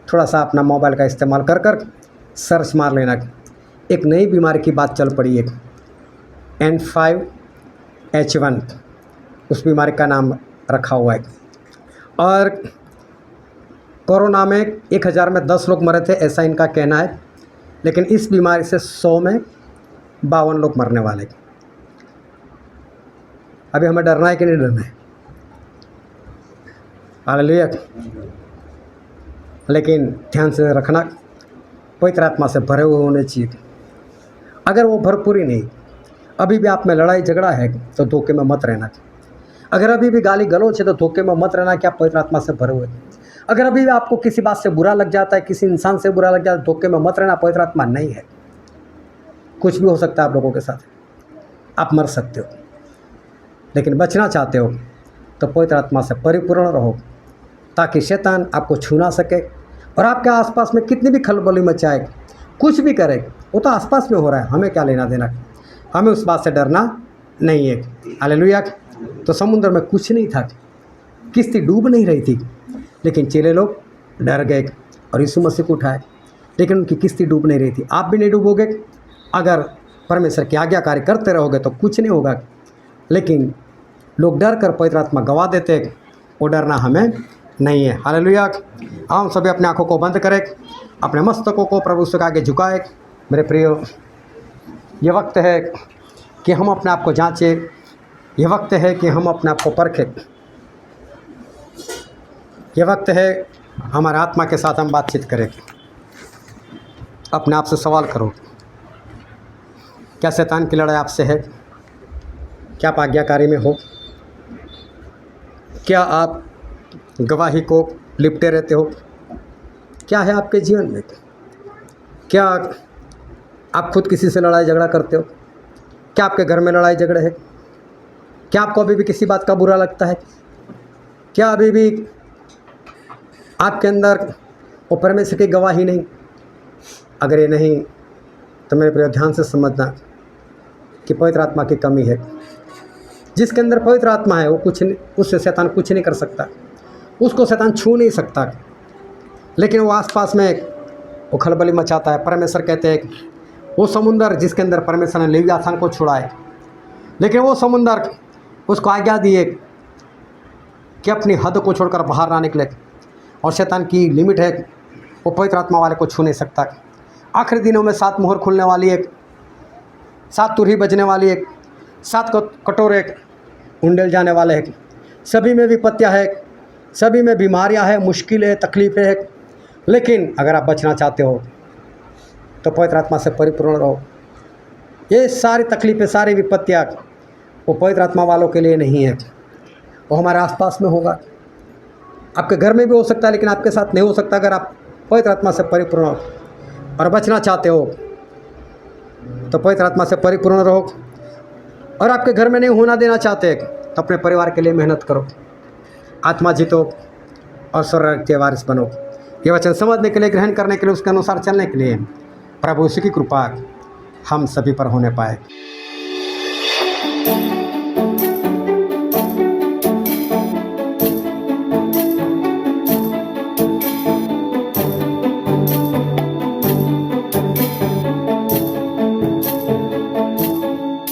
थोड़ा सा अपना मोबाइल का इस्तेमाल कर कर सर्च मार लेना। एक नई बीमारी की बात चल पड़ी है, N5H1, उस बीमारी का नाम रखा हुआ है। और कोरोना में 1000 में 10 लोग मरे थे, ऐसा इनका कहना है। लेकिन इस बीमारी से 100 में 52 लोग मरने वाले। अभी हमें डरना है कि नहीं डरना है? हालेलुया। लेकिन ध्यान से रखना, पवित्र आत्मा से भरे हुए होने चाहिए। अगर वो भरपूर ही नहीं, अभी भी आप में लड़ाई झगड़ा है तो धोखे में मत रहना। अगर अभी भी गाली गलौज है तो धोखे में मत रहना कि आप पवित्र आत्मा से भरे हुए। अगर अभी भी आपको किसी बात से बुरा लग जाता है, किसी इंसान से बुरा लग जाता है, धोखे में मत रहना, पवित्र आत्मा नहीं है। कुछ भी हो सकता है आप लोगों के साथ, आप मर सकते हो। लेकिन बचना चाहते हो तो पवित्र आत्मा से परिपूर्ण रहो, ताकि शैतान आपको छू ना सके। और आपके आसपास में कितनी भी खलबली मचाए, कुछ भी करे, वो तो आसपास में हो रहा है, हमें क्या लेना देना। हमें उस बात से डरना नहीं है। हालेलुया। तो समुद्र में कुछ नहीं था, किश्ती डूब नहीं रही थी, लेकिन चेले लोग डर गए और यीशु मसीह को उठाए, लेकिन उनकी किश्ती डूब नहीं रही थी। आप भी नहीं डूबोगे अगर परमेश्वर की आज्ञाकारी करते रहोगे तो कुछ नहीं होगा। लेकिन लोग डर कर पवित्र आत्मा गवा देते, वो डरना हमें नहीं है। हालेलुया। हम सभी अपने आँखों को बंद करें, अपने मस्तकों को प्रभु से आगे झुकाए। मेरे प्रियो, ये वक्त है कि हम अपने आप को जांचें, ये वक्त है कि हम अपने आप को परखें, ये वक्त है हमारे आत्मा के साथ हम बातचीत करें। अपने आप से सवाल करो, क्या शैतान की लड़ाई आपसे है? क्या आप आज्ञाकारी में हो? क्या आप गवाही को लिपटे रहते हो? क्या है आपके जीवन में? क्या आप खुद किसी से लड़ाई झगड़ा करते हो? क्या आपके घर में लड़ाई झगड़े है? क्या आपको अभी भी किसी बात का बुरा लगता है? क्या अभी भी आपके अंदर वो परमेश्वर की गवाही नहीं? अगर ये नहीं तो मेरे प्रिय ध्यान से समझना कि पवित्र आत्मा की कमी है। जिसके अंदर पवित्र आत्मा है वो कुछ नहीं, उससे शैतान कुछ नहीं कर सकता, उसको शैतान छू नहीं सकता। लेकिन वो आसपास में वो खलबली मचाता है। परमेश्वर कहते हैं वो समुंदर जिसके अंदर परमेश्वर ने लेवियाथान को छुड़ाए, लेकिन वो समुंदर उसको आज्ञा दिए कि अपनी हद को छोड़कर बाहर ना निकले। और शैतान की लिमिट है, वो पवित्र आत्मा वाले को छू नहीं सकता। आखिरी दिनों में 7 मोहर खुलने वाली है, 7 तुरही बजने वाली है, 7 कटोरे उंडेल जाने वाले हैं। सभी में विपत्तियाँ है, सभी में बीमारियाँ हैं, मुश्किलें, तकलीफ़ें हैं। लेकिन अगर आप बचना चाहते हो तो पवित्र आत्मा से परिपूर्ण रहो। ये सारी तकलीफ़ें, सारी विपत्तियाँ वो पवित्र आत्मा वालों के लिए नहीं है, वो हमारे आसपास में होगा। आपके घर में भी हो सकता है, लेकिन आपके साथ नहीं हो सकता अगर आप पवित्र आत्मा से परिपूर्ण हो। और बचना चाहते हो तो पवित्र आत्मा से परिपूर्ण रहो। और आपके घर में नहीं होना देना चाहते तो अपने परिवार के लिए मेहनत करो, आत्मा जीतो और स्वर्ग के वारिस बनो। ये वचन समझने के लिए, ग्रहण करने के लिए, उसके अनुसार चलने के लिए प्रभु यीशु की कृपा हम सभी पर होने पाए।